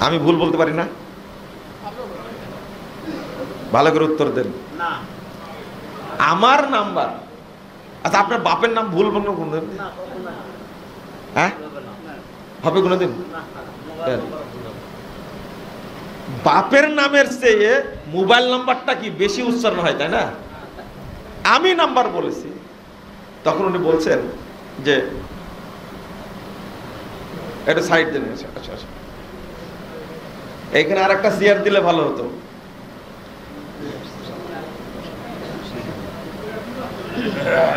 আমি ভুল বলতে পারি না? ভালো করে উত্তর দেন। আমার নাম্বার, আচ্ছা আপনার বাপের নাম ভুল বলবো কোনদিন? হ্যাঁ, হবে কোনদিন? বাপের নামের চেয়ে মোবাইল নাম্বারটা কি বেশি উচ্চারণ হয়, তাই না? আমি নাম্বার বলেছি, তখন উনি বলছেন যে এটা সাইড দেন। আচ্ছা আচ্ছা, এইখানে আর একটা চেয়ার দিলে ভালো হতো।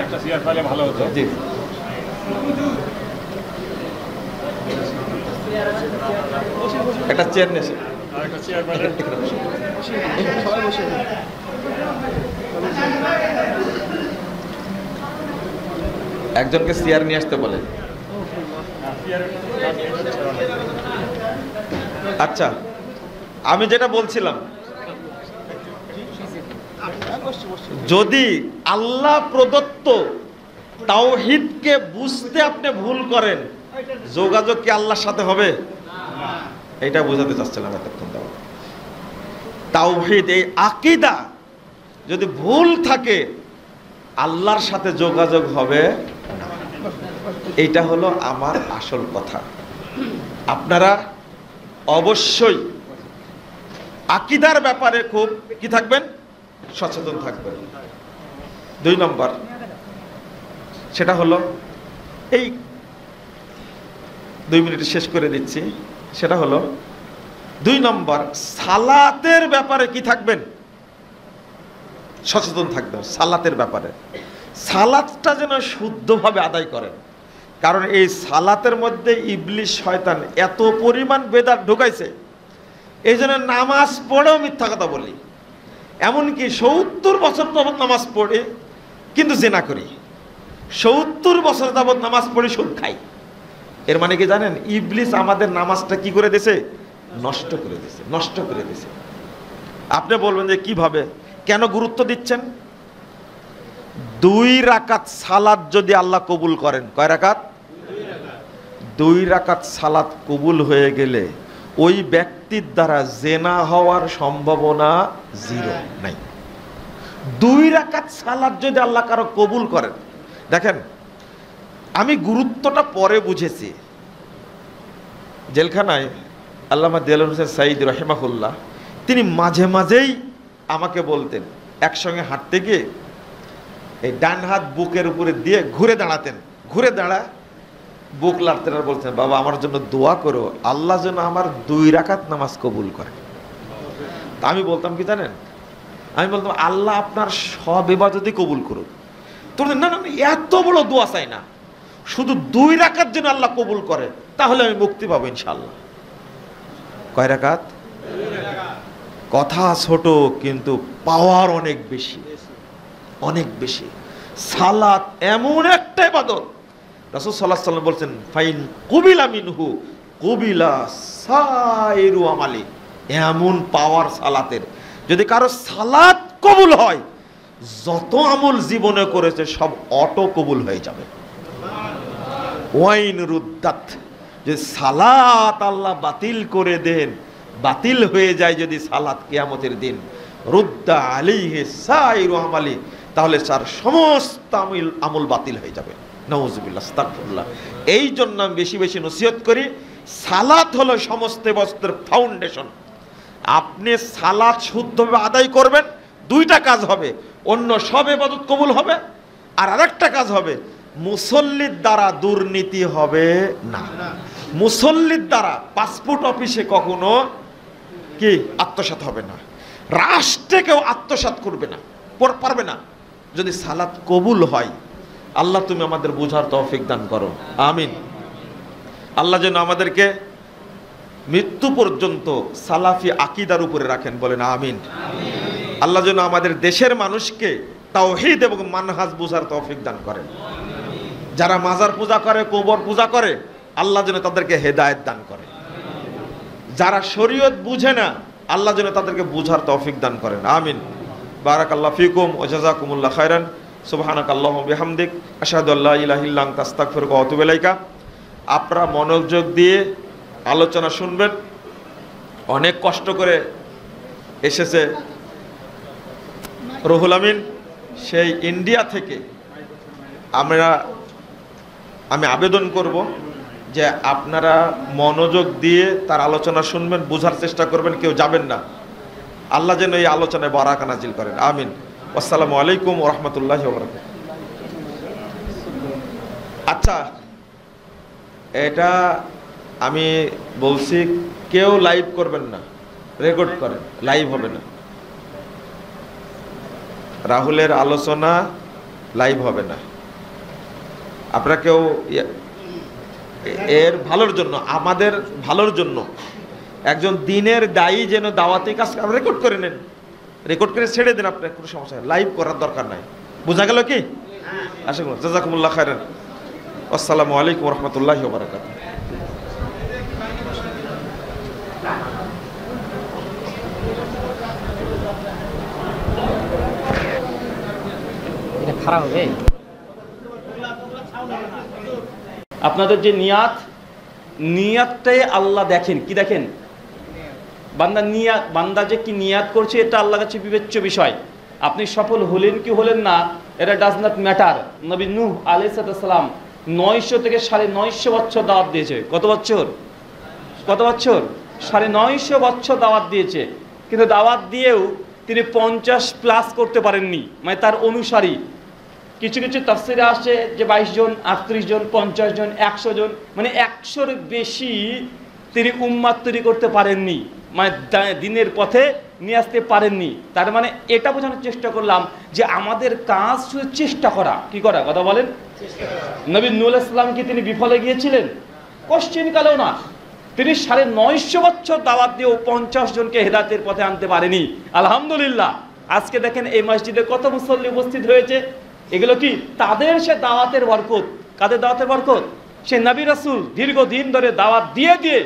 একটা চেয়ার পাইলে ভালো হতো। জি, একটা চেয়ার নেছে, একটা চেয়ার পাইলে একজনকে চেয়ার নিয়ে আসতে বলে। আচ্ছা, আমি যেটা বলছিলাম, যদি আল্লাহ প্রদত্ত তাওহীদকে বুঝতে আপনি ভুল করেন, যোগাযোগ কি আল্লাহর সাথে হবে? এটা বোঝাতে চাচ্ছিলাম এতক্ষণ। তাওহীদ, এই আকীদা যদি ভুল থাকে, আল্লাহর সাথে যোগাযোগ হবে না। এইটা হলো আমার আসল কথা। আপনারা অবশ্যই আকীদার ব্যাপারে খুব কি থাকবেন, সচেতন থাকবেন। 2 নম্বর, সেটা হলো, এই 2 মিনিটে শেষ করে দিচ্ছি। সেটা হলো 2 নম্বর, সালাতের ব্যাপারে কি থাকবেন, সচেতন থাকবেন। সালাতের ব্যাপারে, সালাতটা যেন শুদ্ধভাবে আদায় করেন। কারণ এই সালাতের মধ্যে ইবলিশ শয়তান এত পরিমাণ বেদাত ঢুকাইছে, এই জন্য নামাজ পড়েও মিথ্যা কথা বলি। এমনকি 70 বছর যাবৎ নামাজ পড়ে কিন্তু জেনা করি, 70 বছর যাবৎ নামাজ পড়ে সুদ খাই। এর মানে কি জানেন? ইবলিশ আমাদের নামাজটা কি করে দিয়েছে, নষ্ট করে দিয়েছে, নষ্ট করে দিয়েছে। আপনি বলবেন যে কিভাবে, কেন গুরুত্ব দিচ্ছেন? 2 রাকাত সালাত যদি আল্লাহ কবুল করেন, কয় রাকাত? 2 রাকাত সালাত কবুল হয়ে গেলে ওই ব্যক্তির দ্বারা জেনা হওয়ার সম্ভাবনা 0 নাই। 2 রাকাত সালাত যদি আল্লাহ কারো কবুল করেন, দেখেন আমি গুরুত্বটা পরে বুঝেছি। জেলখানায় আল্লামা দেলোয়ার হোসেন সাঈদ রাহিমাহুল্লাহ, তিনি মাঝে মাঝেই আমাকে বলতেন, একসঙ্গে হাঁটতে গিয়ে এই ডান হাত বুকের উপরে দিয়ে ঘুরে দাঁড়াতেন, ঘুরে দাঁড়া বুক লাড়তেন আর বলতেন, বাবা আমার জন্য দোয়া করো, আল্লাহ যেন আমার 2 রাকাত নামাজ কবুল করে। তা আমি বলতাম কি জানেন, আমি বলতাম আল্লাহ আপনার সব ইবাদতই কবুল করুক। তোর না না, এত বড় দোয়া চাই না, শুধু 2 রাকাত যেন আল্লাহ কবুল করে, তাহলে আমি মুক্তি পাবো ইনশাআল্লাহ। কয় রাকাত? কথা ছোট কিন্তু পাওয়ার অনেক বেশি, অনেক বেশি। সালাত এমন একটা ইবাদত, রাসূল সাল্লাল্লাহু আলাইহি ওয়াসাল্লাম বলছেন, ফাইন কুবিলা মিনহু কুবিলা সাইরু আমালি। এমন পাওয়ার সালাতের, যদি কারো সালাত কবুল হয়, যত আমল জীবনে করেছে সব অটো কবুল হয়ে যাবে। ওয়াইন রুদ্দাত, যে সালাত আল্লাহ বাতিল করে দেন, বাতিল হয়ে যায় যদি সালাত কিয়ামতের দিন, রুদ্দা আলাইহি সাইরু আমালি, তাহলে তার সমস্ত আমল বাতিল হয়ে যাবে। নাউযুবিল্লাহ, আস্তাগফিরুল্লাহ। এই জন্য আমি বেশি বেশি নসিহত করি, সালাত হলো সমস্ত ইবাদতের ফাউন্ডেশন। আপনি সালাত শুদ্ধভাবে আদায় করবেন, 2টা কাজ হবে, অন্য সব ইবাদত কবুল হবে। আর আরেকটা কাজ হবে, মুসল্লির দ্বারা দুর্নীতি হবে না। মুসল্লির দ্বারা পাসপোর্ট অফিসে কখনো কি আত্মসাৎ হবে না, রাষ্ট্রে কেউ আত্মসাৎ করবে না, পারবে না, যদি সালাত কবুল হয়। আল্লাহ তুমি আমাদের বোঝার তৌফিক দান করো, আমিন। আল্লাহ যেন আমাদেরকে মৃত্যু পর্যন্ত সালাফি আকীদার উপরে রাখেন, বলেন আমিন। আল্লাহ যেন আমাদের দেশের মানুষকে তাওহীদ এবং মানহাজ বোঝার তৌফিক দান করেন। যারা মাজার পূজা করে, কবর পূজা করে, আল্লাহ যেন তাদেরকে হেদায়েত দান করে। যারা শরীয়ত বুঝে না, আল্লাহ যেন তাদেরকে বুঝার তৌফিক দান করেন, আমিন। বারাকাল্লাহু ফিকুম ওয়া জাযাকুমুল্লাহ খাইরান। সুবহানাকাল্লাহুম্মা ওয়া বিহামদিক, আশহাদু আল্লা ইলাহা ইল্লা আনতা, আস্তাগফিরুকা ওয়া আতুবু ইলাইকা। আপনারা মনোযোগ দিয়ে আলোচনা শুনবেন, অনেক কষ্ট করে এসেছে রুহুল আমিন সেই ইন্ডিয়া থেকে। আমি আবেদন করব যে আপনারা মনোযোগ দিয়ে তার আলোচনা শুনবেন, বোঝার চেষ্টা করবেন, কেউ যাবেন না। আল্লাহ যেন এই আলোচনায় বারাকা নাজিল করেন, আমিন। আসসালামু আলাইকুম ওয়া রাহমাতুল্লাহি ওয়া বারাকাতুহু। আচ্ছা, এটা আমি বলছি, কেউ লাইভ করবেন না, রেকর্ড করেন, লাইভ হবে না। রাহুলের আলোচনা লাইভ হবে না। আপনারা কেউ এর ভালোর জন্য, আমাদের ভালোর জন্য, একজন দিনের দায়ী যেন দাওয়াতি কাজ রেকর্ড করে নেন, রেকর্ড করে ছেড়ে দেন। আপনার কোনো সমস্যা নেই, লাইভ করার দরকার নাই। বোঝা গেল কি? আশা করি জাযাকুমুল্লাহ খাইরান। আসসালামু আলাইকুম ওয়া রাহমাতুল্লাহি ওয়া বারাকাতুহু। এটা খারাপ হবে। আপনাদের যে নিয়াতটাই আল্লাহ দেখেন। কি দেখেন? বান্দা যে কি নিয়াত করছে এটা আল্লাহর কাছে বিবেচ্য বিষয়। আপনি সফল হলেন কি হলেন না, এটা ডাজ নট ম্যাটার। নবী নূহ আলাইহিস সালাম 900 থেকে 950 বছর দাওয়াত দিয়েছে। কত বছর? 950 বছর দাওয়াত দিয়েছে। কিন্তু দাওয়াত দিয়েও তিনি 50+ করতে পারেননি, মানে তার অনুসারী। কিছু কিছু তাফসিরে আসে যে 22 জন, 38 জন, 50 জন, 100 জন, মানে 100-র বেশি তিনি উম্মাত তৈরি করতে পারেননি, মানে দিনের পথে নিয়ে আসতে পারেননি। তার মানে এটা বোঝানোর চেষ্টা করলাম যে আমাদের কাজ শুধু চেষ্টা করা। কি করা? কথা বলেন। নবী নূহ আলাইহিস সালাম কি তিনি বিফলে গিয়েছিলেন? কোশ্চেন কালেও না। তিনি 950 বছর দাওয়াত দিয়েও 50 জনকে হেদায়েতের পথে আনতে পারেনি। আলহামদুলিল্লাহ, আজকে দেখেন এই মসজিদে কত মুসল্লি উপস্থিত হয়েছে। এগুলো কি তাদের সে দাওয়াতের বরকত। কাদের দাওয়াতের বরকত? সে নবী রাসূল দীর্ঘদিন ধরে দাওয়াত দিয়ে দিয়ে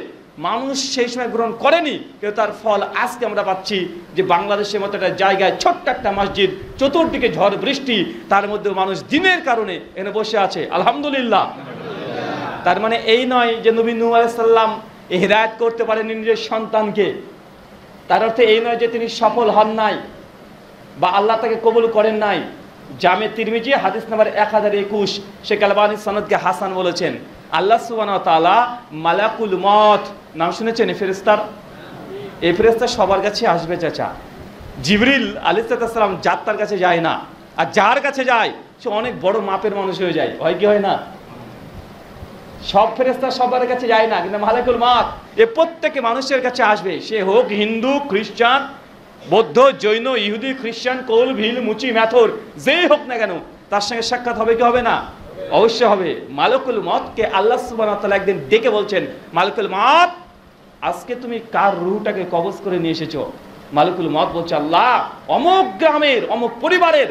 মানুষ সেই সময় গ্রহণ করেনি, কিন্তু তার ফল আজকে আমরা পাচ্ছি যে বাংলাদেশের মতো একটা জায়গায় ছোট্ট একটা মসজিদ, চতুর্দিকে ঝড় বৃষ্টি, তার মধ্যে মানুষ দিনের কারণে এনে বসে আছে। আলহামদুলিল্লাহ। তার মানে এই নয় যে নবী নূহ আলাইহিস সালাম হিদায়াত করতে পারেননি নিজের সন্তানকে। তার অর্থ এই নয় যে তিনি সফল হন নাই বা আল্লাহ তাকে কবুল করেন নাই। জামে তিরমিজি হাদিস নাম্বার 1021 শেখ আলবানী সনদকে হাসান বলেছেন। আল্লাহ সুবহানাহু ওয়া তাআলা মালাকুল মউত নাম শুনেছেন? এই ফেরেশতার, এই ফেরেশতা সবার কাছে আসবে চাচা। জিবরিল আলাইহিস সালাম যার তার কাছে যায় না, আর যার কাছে যায় সে অনেক বড় মাপের মানুষ হয়ে যায়। হয় কি হয় না? সব ফেরেশতা সবার কাছে যায় না, কিন্তু মালাকুল মউত এ প্রত্যেককে মানুষের কাছে আসবে। সে হোক হিন্দু, খ্রিস্টান, বৌদ্ধ, জৈন, ইহুদি, খ্রিস্টান, কৌল, ভিল, মুচি, ম্যাথর, যেই হোক না কেন তার সঙ্গে সাক্ষাৎ হবে কি হবে না? অবশ্যই হবে। মালাকুল মউতকে আল্লাহ সুবহানাহু ওয়া তাআলা একদিন ডেকে বলছেন, মালাকুল মউত, আজকে তুমি কার রূহটাকে কবজ করে নিয়ে এসেছো? মালাকুল মউত বলছে, আল্লাহ, অমুক গ্রামের অমুক পরিবারের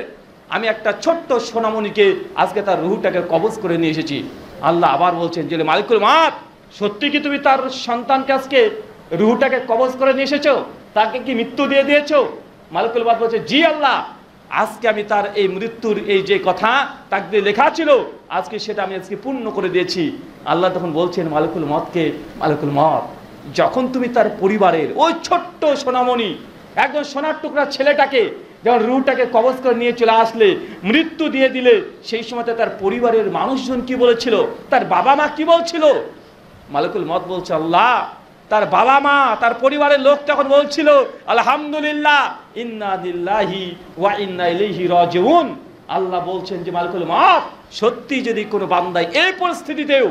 আমি একটা ছোট্ট সোনামণিকে আজকে তার রূহটাকে কবজ করে নিয়ে এসেছি। আল্লাহ আবার বলছেন যে মালাকুল মউত, সত্যি কি তুমি তার সন্তানকে আজকে রূহটাকে কবজ করে নিয়ে এসেছো? তাকে কি মৃত্যু দিয়ে দিয়েছো? মালাকুল মউত বলছে, জি আল্লাহ, আজকে আমি তার এই মৃত্যুর এই যে কথা তাকদীরে লেখা ছিল আজকে সেটা আমি আজকে পূর্ণ করে দিয়েছি। আল্লাহ তখন বলছেন মালাকুল মউতকে, মালাকুল মউত, যখন তুমি তার পরিবারের ওই ছোট্ট সোনামণি, একদম সোনার টুকরা ছেলেটাকে যখন রূহটাকে কবজ করে নিয়ে চলে আসলে, মৃত্যু দিয়ে দিলে, সেই সময়তে তার পরিবারের মানুষজন কি বলেছিল? তার বাবা মা কি বলছিল? মালাকুল মউত বলছে, আল্লাহ, তার বাবা মা, তার পরিবারের লোক তখন বলছিল, আলহামদুলিল্লাহ, ইন্না লিল্লাহি ওয়া ইন্না ইলাইহি রাজিউন। আল্লাহ বলছেন যে মালাকুল মউত, সত্যি যদি কোনো বান্দায় এই পরিস্থিতিতেও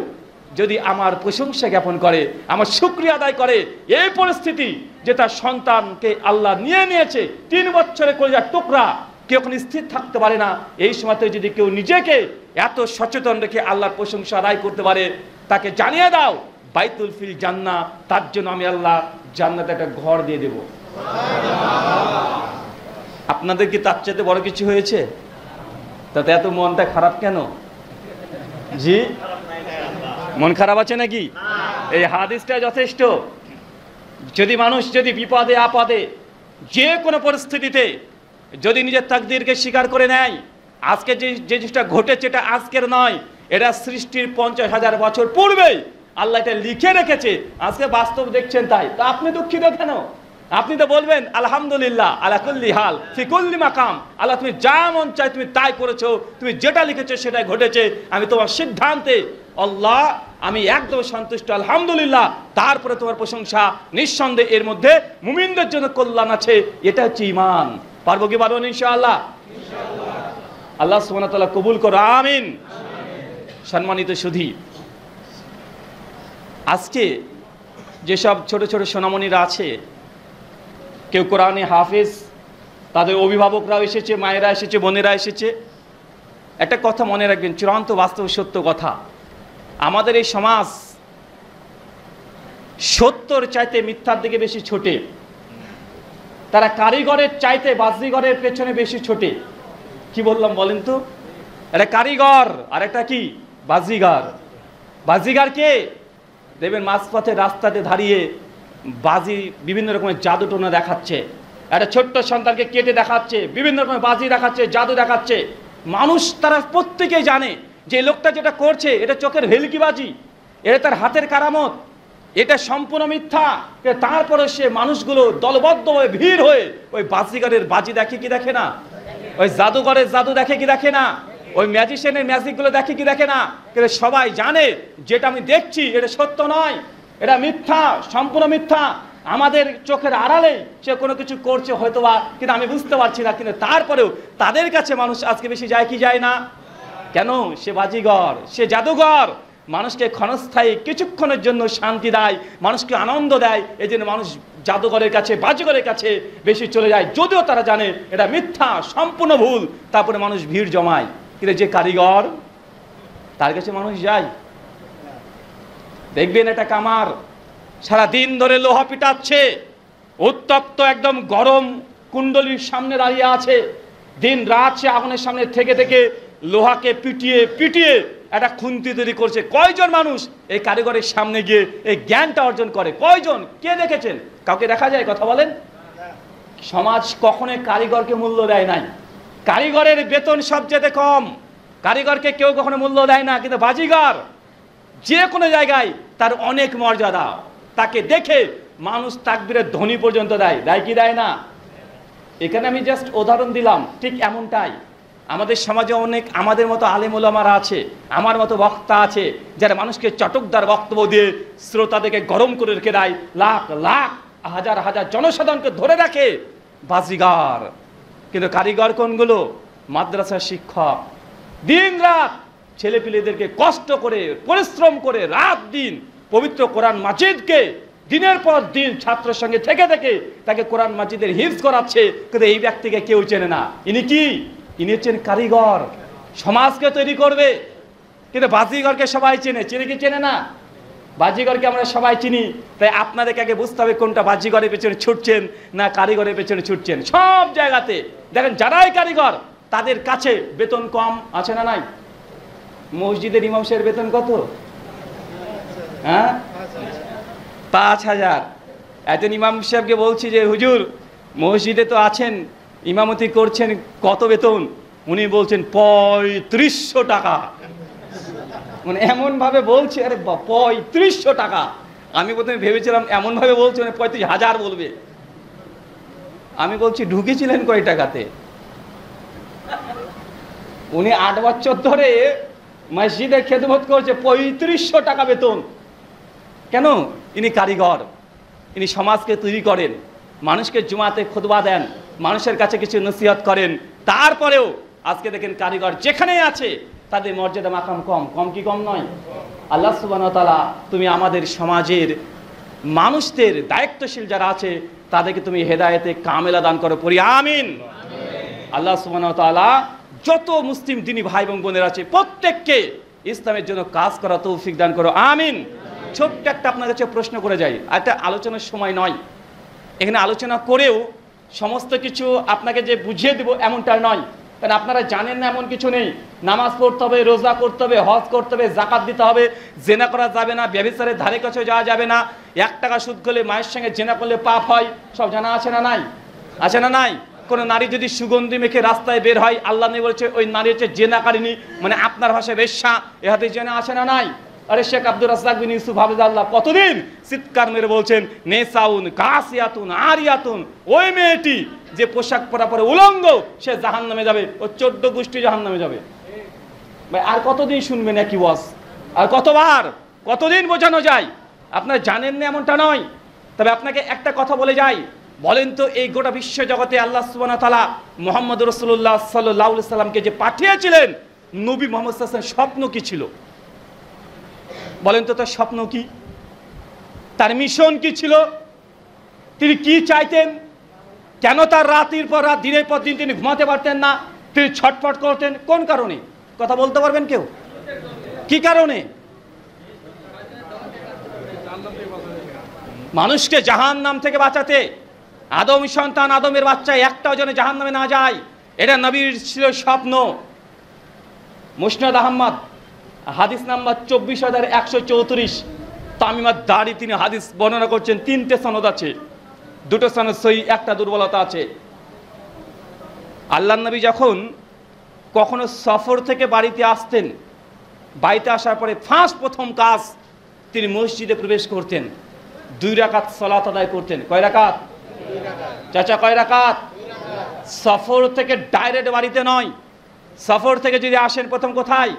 যদি আমার প্রশংসা জ্ঞাপন করে, আমার শুকরিয়া আদায় করে, এই পরিস্থিতি যে তার সন্তানকে আল্লাহ নিয়ে নিয়েছে, 3 বছরের কলিজার টুকরা, কেউ এখন স্থির থাকতে পারে না, এই সময়তে যদি কেউ নিজেকে এত সচেতন রেখে আল্লাহর প্রশংসা আদায় করতে পারে, তাকে জানিয়ে দাও বাইতুল ফিল জান্নাহ, তার জন্য আমি আল্লাহ জান্নাতে একটা ঘর দিয়ে দেব। আপনাদের কি তার চাইতে বড় কিছু হয়েছে? তাতে এত মনটা খারাপ কেন? জি, মন খারাপ আছে নাকি? এই হাদিসটা যথেষ্ট। যদি মানুষ যদি বিপদে আপদে যে কোনো পরিস্থিতিতে যদি নিজের তাকদীরকে স্বীকার করে নেয়, আজকে যে জিনিসটা ঘটেছে এটা আজকের নয়, এটা সৃষ্টির 50,000 বছর পূর্বেই আল্লাহ এটা লিখে রেখেছে, আজকে বাস্তব দেখছেন তাই। তো আপনি দুঃখিত কেন? আপনি তো বলবেন আলহামদুলিল্লাহ আলা কুল্লি হাল ফি কুল্লি মাকাম, আল্লাহ তুমি যা মন চাই তুমি তাই করেছো, তুমি যেটা লিখেছো সেটাই ঘটেছে, আমি তোমার সিদ্ধান্তে আল্লাহ আমি একদম সন্তুষ্ট, আলহামদুলিল্লাহ। তারপরে তোমার প্রশংসা, নিঃসন্দেহে এর মধ্যে মুমিনদের জন্য কল্যাণ আছে। এটা হচ্ছে ঈমান। পারবো কি পারবো না ইনশাআল্লাহ? আল্লাহ সুবহানাহু ওয়া তাআলা কবুল করো, আমিন। সম্মানিত সুধী, আজকে যেসব ছোট ছোট সোনামণিরা আছে, কেউ কোরআনে হাফেজ, তাদের অভিভাবকরাও এসেছে, মায়েরা এসেছে, বোনেরা এসেছে। একটা কথা মনে রাখবেন, চূড়ান্ত বাস্তব সত্য কথা, আমাদের এই সমাজ সত্যর চাইতে মিথ্যার দিকে বেশি ছোটে। তারা কারিগরের চাইতে বাজিগরের পেছনে বেশি ছোটে। কি বললাম বলেন তো? এটা কারিগর আর একটা কি বাজিগার। বাজিগার কে? দেখবেন মাঝপথে রাস্তাতে দাঁড়িয়ে বাজি বিভিন্ন রকমের জাদু টোনা দেখাচ্ছে, একটা ছোট্ট সন্তানকে কেটে দেখাচ্ছে, বিভিন্ন রকমের বাজি দেখাচ্ছে, জাদু দেখাচ্ছে। মানুষ তারা প্রত্যেকেই জানে যে লোকটা যেটা করছে এটা চোখের ভেলকিবাজি, এটা তার হাতের কারামত, এটা সম্পূর্ণ মিথ্যা। তারপরে সে মানুষগুলো দলবদ্ধ হয়ে ভিড় হয়ে ওই বাজিগারের বাজি দেখে কি দেখে না, ওই জাদুঘরের জাদু দেখে কি দেখে না, ওই ম্যাজিশিয়ানের ম্যাজিকগুলো দেখে কি দেখে না। কিন্তু সবাই জানে যেটা আমি দেখছি এটা সত্য নয়, এটা মিথ্যা, সম্পূর্ণ মিথ্যা। আমাদের চোখের আড়ালে সে কোনো কিছু করছে হয়তোবা, কিন্তু আমি বুঝতে পারছি না। কিন্তু তারপরেও তাদের কাছে মানুষ আজকে বেশি যায় কি যায় না? কেন? সে বাজিঘর, সে জাদুঘর। মানুষকে ক্ষণস্থায়ী কিছুক্ষণের জন্য শান্তি দেয়, মানুষকে আনন্দ দেয়, এই জন্য মানুষ জাদুঘরের কাছে, বাজিঘরের কাছে বেশি চলে যায়, যদিও তারা জানে এটা মিথ্যা, সম্পূর্ণ ভুল। তারপরে মানুষ ভিড় জমায়। কিন্তু যে কারিগর, তার কাছে মানুষ যায়। দেখবেন এটা কামার সারা দিন ধরে লোহা পিটাচ্ছে, উত্তপ্ত একদম গরম কুণ্ডলীর সামনে দাঁড়িয়ে আছে, দিন রাত সে আগুনের সামনে থেকে থেকে লোহাকে পিটিয়ে পিটিয়ে একটা খুন্তি তৈরি করছে। কয়জন মানুষ এই কারিগরের সামনে গিয়ে এই জ্ঞানটা অর্জন করে? কয়জন? কে দেখেছেন? কাউকে দেখা যায়? কথা বলেন। সমাজ কখনোই কারিগরকে মূল্য দেয় নাই। কারিগরের বেতন সবচেয়ে কম, কারিগরকে কেউ কখনো মূল্য দেয় না। কিন্তু বাজিগর যে কোনো জায়গায় তার অনেক মর্যাদা, তাকে দেখে মানুষ তাকবীরের ধ্বনি পর্যন্ত দেয়। দেয় কি দেয় না? এখানে আমি জাস্ট উদাহরণ দিলাম, ঠিক এমনটাই আমাদের সমাজে অনেক আমাদের মতো আলেম ওলামারা আছে, আমার মতো বক্তা আছে, যারা মানুষকে চটকদার বক্তব্য দিয়ে শ্রোতাদেরকে গরম করে রেখে দেয়, লাখ লাখ হাজার হাজার জনসাধারণকে ধরে রাখে। বাজিগার। কিন্তু কারিগর কোনগুলো? মাদ্রাসার শিক্ষক, দিন রাত ছেলেপিলেদেরকে কষ্ট করে পরিশ্রম করে রাত দিন পবিত্র কোরআন মাজিদকে দিনের পর দিন ছাত্রের সঙ্গে থেকে থেকে তাকে কোরআন মাজিদের হিফজ করাচ্ছে। কিন্তু এই ব্যক্তিকে কেউ চেনে না। ইনি কি? ইনি হচ্ছেন কারিগর, সমাজকে তৈরি করবে। কিন্তু বাজিগরকে সবাই চেনে, চেনে কি চেনে না? বাজিগরকে আমরা সবাই চিনি। তাই আপনাদেরকে আগে বুঝতে হবে কোনটা বাজিগরের পেছনে ছুটছেন না কারিগরের পেছনে ছুটছেন। সব জায়গাতে দেখেন যারাই কারিগর তাদের কাছে বেতন কম আছে না নাই? মসজিদের ইমাম সাহেবের বেতন কত? হ্যাঁ, 5,000। একজন ইমাম সাহেবকে বলছি যে হুজুর মসজিদে তো আছেন, ইমামতি করছেন, কত বেতন? উনি বলছেন 3500 টাকা। মানে এমন ভাবে বলছে, আরে 3500 টাকা। আমি প্রথমে ভেবেছিলাম এমন ভাবে বলছে মানে 35,000 বলবে। আমি বলছি ঢুকেছিলেন কয় টাকাতে? উনি 8 বছর ধরে মসজিদে খেদমত করছে, 3500 টাকা বেতন। কেন? ইনি কারিগর, ইনি সমাজকে তৈরি করেন, মানুষকে জুমাতে খুতবা দেন, মানুষের কাছে কিছু নসিহত করেন। তারপরেও আজকে দেখেন কারিগর যেখানেই আছে তাদের মর্যাদা মাকাম কম। কম কি কম নয়? আল্লাহ সুবহানাহু ওয়া তাআলা তুমি আমাদের সমাজের মানুষদের দায়িত্বশীল যারা আছে তাদেরকে তুমি হেদায়েতে কামেলা দান করো, পড়ি আমিন। আল্লাহ সুবহানাহু ওয়া তাআলা যত মুসলিম দিনী ভাই এবং বোনেরা আছে প্রত্যেককে ইসলামের জন্য কাজ করা তৌফিক দান করো, আমিন। ছোট্ট একটা আপনার কাছে প্রশ্ন করে যাই, একটা আলোচনার সময় নয়, এখানে আলোচনা করেও সমস্ত কিছু আপনাকে যে বুঝিয়ে দেব এমনটা নয়, কারণ আপনারা জানেন না এমন কিছু নেই। নামাজ পড়তে হবে, রোজা করতে হবে, হজ করতে হবে, জাকাত দিতে হবে, জেনা করা যাবে না, ব্যভিচারের ধারে কাছে যাওয়া যাবে না, 1 টাকা সুদ করলে মায়ের সঙ্গে জেনা করলে পাপ হয়, সব জানা আছে না নাই? আছে না নাই? কোন নারী যদি সুগন্ধি মেখে রাস্তায় বের হয়, আল্লাহ নবী বলেছে ওই নারী হচ্ছে জেনাকারিনী, মানে আপনার ভাষায় বেশ্যা। এ হাতে জেনা আছে না নাই? আরে শেখ আব্দুর রাজ্জাক বিন ইউসুফ হাফিজাল্লাহ কতদিন চিৎকার মেরে বলছেন নেসাউন কাসিয়াতুন আরিয়াতুন, ওই মেয়েটি যে পোশাক পরা পরে উলঙ্গ সে জাহান্নামে যাবে, ও 14 গোষ্ঠী জাহান্নামে যাবে। ভাই আর কতদিন শুনবেন একই ওয়াজ? আর কতদিন বোঝানো যায়? আপনারা জানেন না এমনটা নয়, তবে আপনাকে একটা কথা বলে যাই, বলেন তো এই গোটা বিশ্ব জগতে আল্লাহ সুবহানাহু ওয়া তাআলা মুহাম্মদ রাসূলুল্লাহ সাল্লাল্লাহু আলাইহি সাল্লামকে যে পাঠিয়েছিলেন, নবী মুহাম্মদ সাল্লাল্লাহু আলাইহি ওয়াসাল্লাম স্বপ্ন কি ছিল? বলেন তো তার স্বপ্ন কি, তার মিশন কি ছিল, তিনি কি চাইতেন? কেন তার রাতের পর রাত দিনের পর দিন তিনি ঘুমাতে পারতেন না, তিনি ছটফট করতেন? কোন কারণে? কথা বলতে পারবেন কেউ? কি কারণে? মানুষকে জাহান্নাম থেকে বাঁচাতে, আদম সন্তান আদমের বাচ্চা একটাও যেন জাহান্নামে না যায়, এটা নবীর ছিল স্বপ্ন। মুসনাদ আহমদ হাদিস নাম্বার 24,134, তামিমাত দাড়ি তিনি হাদিস বর্ণনা করছেন, 3টে সনদ আছে, 2টো সনদ সহি, একটা দুর্বলতা আছে। আল্লাহর নবী যখন কখনো সফর থেকে বাড়িতে আসতেন, বাড়িতে আসার পরে প্রথম কাজ তিনি মসজিদে প্রবেশ করতেন, 2 রাকাত সালাত আদায় করতেন। কয় রাকাত? চাচা কয় রাকাত? সফর থেকে ডাইরেক্ট বাড়িতে নয়, সফর থেকে যদি আসেন প্রথম কোথায়?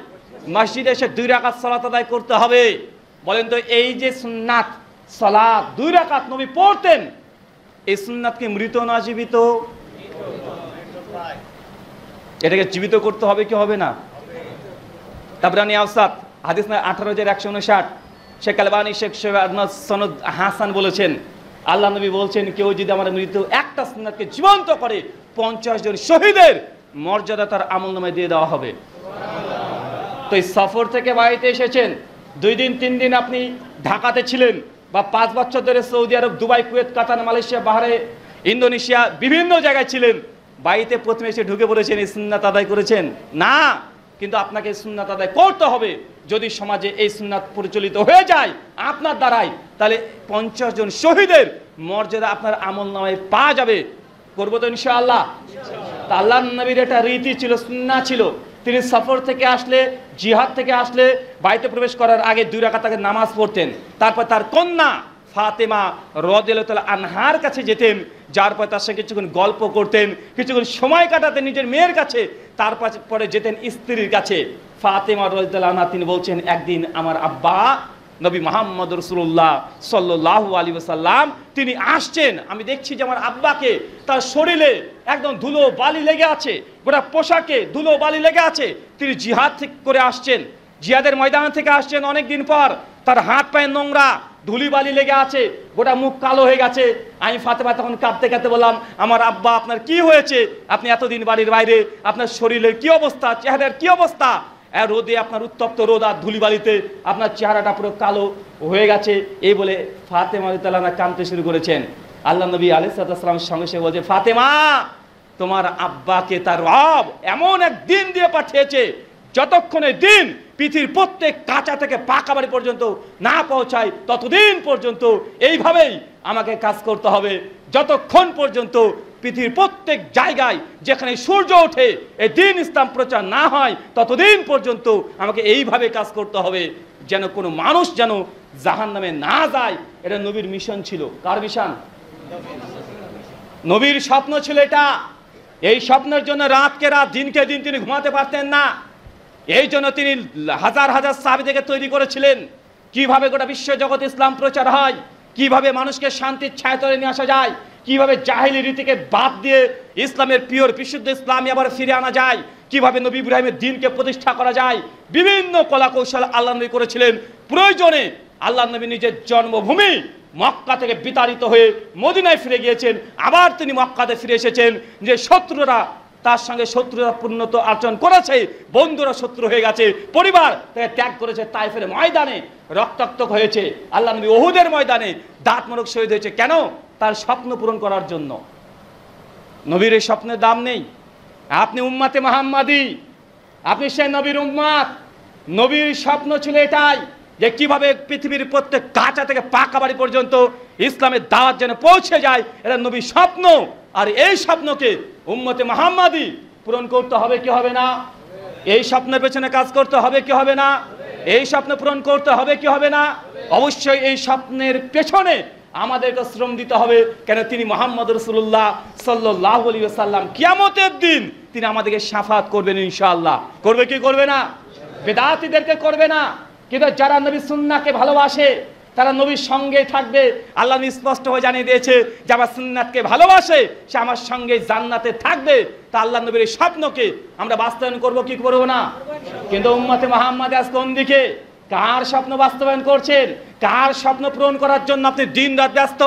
মসজিদে এসে 2 রাকাত সালাত আদায় করতে হবে। বলেন তো এই যে সুন্নাত সালাত 2 রাকাত নবী পড়তেন, এই সুন্নাত কি মৃত না জীবিত? এটাকে জীবিত করতে হবে কি হবে না? তাবরানি আওসাত হাদিস না 18,159, শেখ আলবানী শেখ সনদ হাসান বলেছেন, আল্লাহ নবী বলছেন কেউ যদি আমার মৃত একটা সুন্নাতকে জীবন্ত করে 50 জন শহীদের মর্যাদা তার আমলনামায় দিয়ে দেওয়া হবে। তো এই সফর থেকে বাড়িতে এসেছেন, 2 দিন 3 দিন আপনি ঢাকাতে ছিলেন, বা 5 বছর ধরে সৌদি আরব, দুবাই, কুয়েত, কাতার, মালয়েশিয়া, বাহরাইন, ইন্দোনেশিয়া বিভিন্ন জায়গায় ছিলেন, বাড়িতে প্রথমে এসে ঢুকে পড়েছেন, এই সুন্নাত আদায় করেছেন না? কিন্তু আপনাকে সুন্নাত আদায় করতে হবে। যদি সমাজে এই সুন্নাত পরিচালিত হয়ে যায় আপনার দ্বারাই, তাহলে 50 জন শহীদের মর্যাদা আপনার আমলনামায় পাওয়া যাবে। করবো তো ইনশাআল্লাহ? তা আল্লাহর নবীর এটা রীতি ছিল, সুন্নাত ছিল। তিনি সফর থেকে আসলে, জিহাদ থেকে আসলে বাড়িতে প্রবেশ করার আগে 2 রাকাত আগে নামাজ পড়তেন, তারপর তার কন্যা ফাতেমা রাদিয়াল্লাহু তাআলা আনহার কাছে যেতেন, যার পর তার সঙ্গে কিছুক্ষণ গল্প করতেন, কিছুক্ষণ সময় কাটাতেন নিজের মেয়ের কাছে, তারপরে যেতেন স্ত্রীর কাছে। ফাতেমা রাদিয়াল্লাহু আনহা তিনি বলছেন, একদিন আমার আব্বা নবী মুহাম্মদ রাসূলুল্লাহ সাল্লাল্লাহু আলাইহি ওয়াসাল্লাম তিনি আসছেন, আমি দেখছি যে আমার আব্বাকে তার শরীরে একদম ধুলো বালি লেগে আছে, গোটা পোশাকে ধুলো বালি লেগে আছে। তিনি জিহাদ করে আসছেন, জিহাদের ময়দান থেকে আসছেন অনেক দিন পর, তার হাত পায়ে নোংরা, ধুলি বালি লেগে আছে, গোটা মুখ কালো হয়ে গেছে। আমি ফাতেমা তখন কাঁদতে কাঁদতে বললাম, আমার আব্বা আপনার কি হয়েছে? আপনি এতদিন বাড়ির বাইরে, আপনার শরীরের কি অবস্থা, চেহারার কি অবস্থা? রোদে, আপনার উত্তপ্ত রোদ আর ধুলিবালিতে আপনার চেহারাটা পুরো কালো হয়ে গেছে। এই বলে ফাতেমা রাদিয়াল্লাহু আনহা কাঁদতে শুরু করেছেন। আল্লাহ নবী আলাইহিস সালামের সঙ্গে সে বলছে, ফাতেমা তোমার আব্বাকে তার রব এমন এক দিন দিয়ে পাঠিয়েছে, যতক্ষণে দিন পৃথিবীর প্রত্যেক কাঁচা থেকে পাকা বাড়ি পর্যন্ত না পৌঁছায়, ততদিন পর্যন্ত এইভাবেই আমাকে কাজ করতে হবে। যতক্ষণ পর্যন্ত পৃথিবীর প্রত্যেক জায়গায় যেখানে সূর্য ওঠে এই দিন ইসলাম প্রচার না হয়, ততদিন পর্যন্ত আমাকে এইভাবে কাজ করতে হবে, যেন কোনো মানুষ যেন জাহান্নামে না যায়। এটা নবীর মিশন ছিল। কার মিশন? নবীর স্বপ্ন ছিল এটা। এই স্বপ্নের জন্য রাতকে রাত, দিনকে দিন তিনি ঘুমাতে পারতেন না। এই জন্য তিনি হাজার হাজার সাহাবীদেরকে তৈরি করেছিলেন, কিভাবে গোটা বিশ্ব জগৎ ইসলাম প্রচার হয়, কিভাবে মানুষকে শান্তির ছায়াতলে নিয়ে আসা যায়, কিভাবে জাহিলি রীতিকে বাদ দিয়ে ইসলামের পিওর বিশুদ্ধ ইসলামে আবার ফিরে আনা যায়, কিভাবে নবী ইব্রাহিমের দ্বীনকে প্রতিষ্ঠা করা যায়। বিভিন্ন কলা কৌশল আল্লাহ নবী করেছিলেন। প্রয়োজনে আল্লাহ নবী নিজের জন্মভূমি মক্কা থেকে বিতাড়িত হয়ে মদিনায় ফিরে গিয়েছেন, আবার তিনি মক্কাতে ফিরে এসেছেন। যে শত্রুরা তার সঙ্গে শত্রুরা পূর্ণত আচরণ করেছে, বন্ধুরা শত্রু হয়ে গেছে, পরিবার তাকে ত্যাগ করেছে, তাইফের ময়দানে রক্তাক্ত হয়েছে, আল্লাহ নবী উহুদের ময়দানে দাঁত মোড়ক শহীদ হয়েছে। কেন? তার স্বপ্ন পূরণ করার জন্য। নবীর এই স্বপ্নের দাম নেই। আপনি উম্মাতে মুহাম্মাদি, আপনি সেই নবীর উম্মাত। নবীর স্বপ্ন ছিল এটাই যে কিভাবে পৃথিবীর প্রত্যেক কাঁচা থেকে পাকা বাড়ি পর্যন্ত ইসলামের দাওয়াত যেন পৌঁছে যায়, এটা নবীর স্বপ্ন। আর এই স্বপ্নকে উম্মতে মুহাম্মাদি পূরণ করতে হবে কি হবে না? এই স্বপ্নের পেছনে কাজ করতে হবে কি হবে না? এই স্বপ্ন পূরণ করতে হবে কি হবে না? অবশ্যই এই স্বপ্নের পেছনে আমাদেরকে শ্রম দিতে হবে। কেন? তিনি মুহাম্মদ রাসূলুল্লাহ সাল্লাল্লাহু আলাইহি ওয়াসাল্লাম কিয়ামতের দিন তিনি আমাদেরকে শাফাআত করবেন ইনশাআল্লাহ। করবে কি করবে না? বেদাতীদেরকে করবে না, কিন্তু যারা নবী সুন্নাহকে ভালোবাসে তারা নবীর সঙ্গে থাকবে। আল্লাহ স্পষ্ট হয়ে জানিয়ে দিয়েছে যে আমার সুন্নাতকে ভালোবাসে সে আমার সঙ্গে জান্নাতে থাকবে। তা আল্লাহ নবীর এই স্বপ্নকে আমরা বাস্তবায়ন করব কি করব না? কিন্তু উম্মতে মুহাম্মাদ আজ কোন দিকে? কার স্বপ্ন বাস্তবায়ন করছেন? কার স্বপ্ন পূরণ করার জন্য আপনি দিন রাত ব্যস্ত?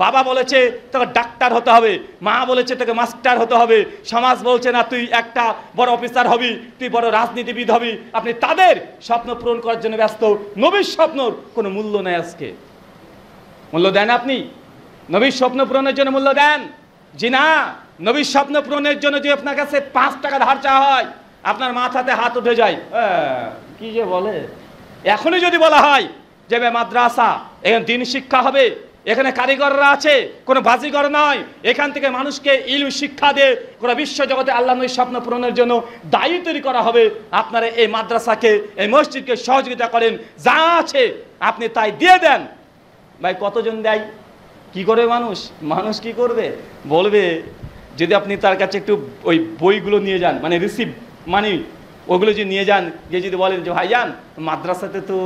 বাবা বলেছে তোকে ডাক্তার হতে হবে, মা বলেছে তোকে মাস্টার হতে হবে, সমাজ বলছে না তুই একটা বড় অফিসার হবি, তুই বড় রাজনীতিবিদ হবি। আপনি তাদের স্বপ্ন পূরণ করার জন্য ব্যস্ত। নবীর স্বপ্নর কোনো মূল্য নেই। আজকে মূল্য দেন আপনি? নবীর স্বপ্ন পূরণের জন্য মূল্য দেন? জি না। নবীর স্বপ্ন পূরণের জন্য যদি আপনার কাছে 5 টাকা ধার চাওয়া হয় আপনার মাথাতে হাত উঠে যায়। কি যে বলে! এখনই যদি বলা হয় যে মাদ্রাসা, এখানে দিন শিক্ষা হবে, এখানে কারিগররা আছে, কোনো বাজিগর নয়, এখান থেকে মানুষকে ইলম শিক্ষা দিয়ে গোটা বিশ্ব জগতে আল্লাহ নবীর স্বপ্ন পূরণের জন্য দায়ী তৈরি করা হবে। আপনারা এই মাদ্রাসাকে, এই মসজিদকে সহযোগিতা করেন, যা আছে আপনি তাই দিয়ে দেন। ভাই কতজন দেয়? কি করবে মানুষ? মানুষ কি করবে? বলবে যদি আপনি তার কাছে একটু ওই বইগুলো নিয়ে যান, মানে রিসিভ মানি, ওগুলো যদি নিয়ে যান, যে যদি বলেন যে ভাইজান মাদ্রাসাতে তো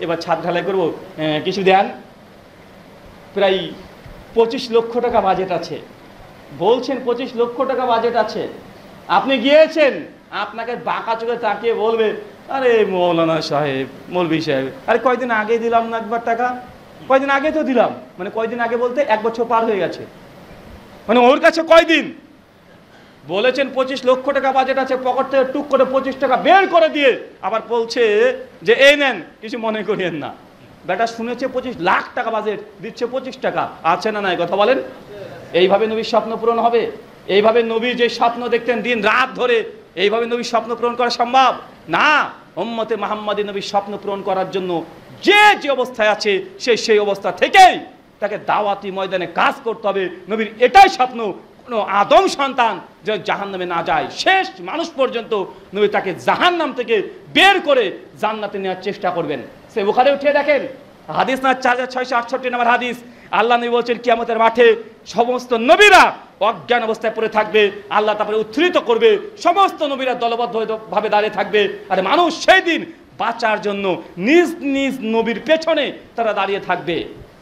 এবার ছাদ ঢালাই করবো, কিছু দেন। প্রায় 25 লক্ষ টাকা বাজেট আছে, বলছেন 25 লক্ষ টাকা বাজেট আছে। আপনি গিয়েছেন, আপনাকে বাঁকা চোখে তাকিয়ে বলবে আরে মৌলানা সাহেব, মৌলভী সাহেব, আরে কয়দিন আগে দিলাম না একবার টাকা, কয়দিন আগে তো দিলাম। মানে কয়দিন আগে বলতে 1 বছর পার হয়ে গেছে। মানে ওর কাছে কয়দিন বলেছেন 25 লক্ষ টাকা বাজেট আছে, পকেট থেকে টুক করে 25 টাকা বের করে দিয়ে আবার বলছে যে এই নেন, কিছু মনে করিয়েন না। বেটা শুনেছে 25 লাখ টাকা বাজেট, দিচ্ছে 25 টাকা। আছে না নাই? কথা বলেন। এইভাবে নবীর স্বপ্ন পূরণ হবে? এইভাবে নবী যে স্বপ্ন দেখতেন দিন রাত ধরে, এইভাবে নবীর স্বপ্ন পূরণ করা সম্ভব না। উম্মতে মুহাম্মাদী নবীর স্বপ্ন পূরণ করার জন্য যে যে অবস্থায় আছে সেই অবস্থা থেকেই তাকে দাওয়াতি ময়দানে কাজ করতে হবে। নবীর এটাই স্বপ্ন, কোনো আদম সন্তান যে জাহান্নামে না যায়, শেষ মানুষ পর্যন্ত নবী তাকে জাহান্নাম থেকে বের করে জান্নাতে নেওয়ার চেষ্টা করবেন। সে বুখারী উঠিয়ে দেখেন, হাদিস না 4668 নম্বর হাদিস। আল্লাহ নবী বলছেন কিয়ামতের মাঠে সমস্ত নবীরা অজ্ঞান অবস্থায় পড়ে থাকবে, আল্লাহ তারপরে উত্থিত করবে, সমস্ত নবীরা দলবদ্ধভাবে দাঁড়িয়ে থাকবে। আর মানুষ সেই দিন বাঁচার জন্য নিজ নিজ নবীর পেছনে তারা দাঁড়িয়ে থাকবে।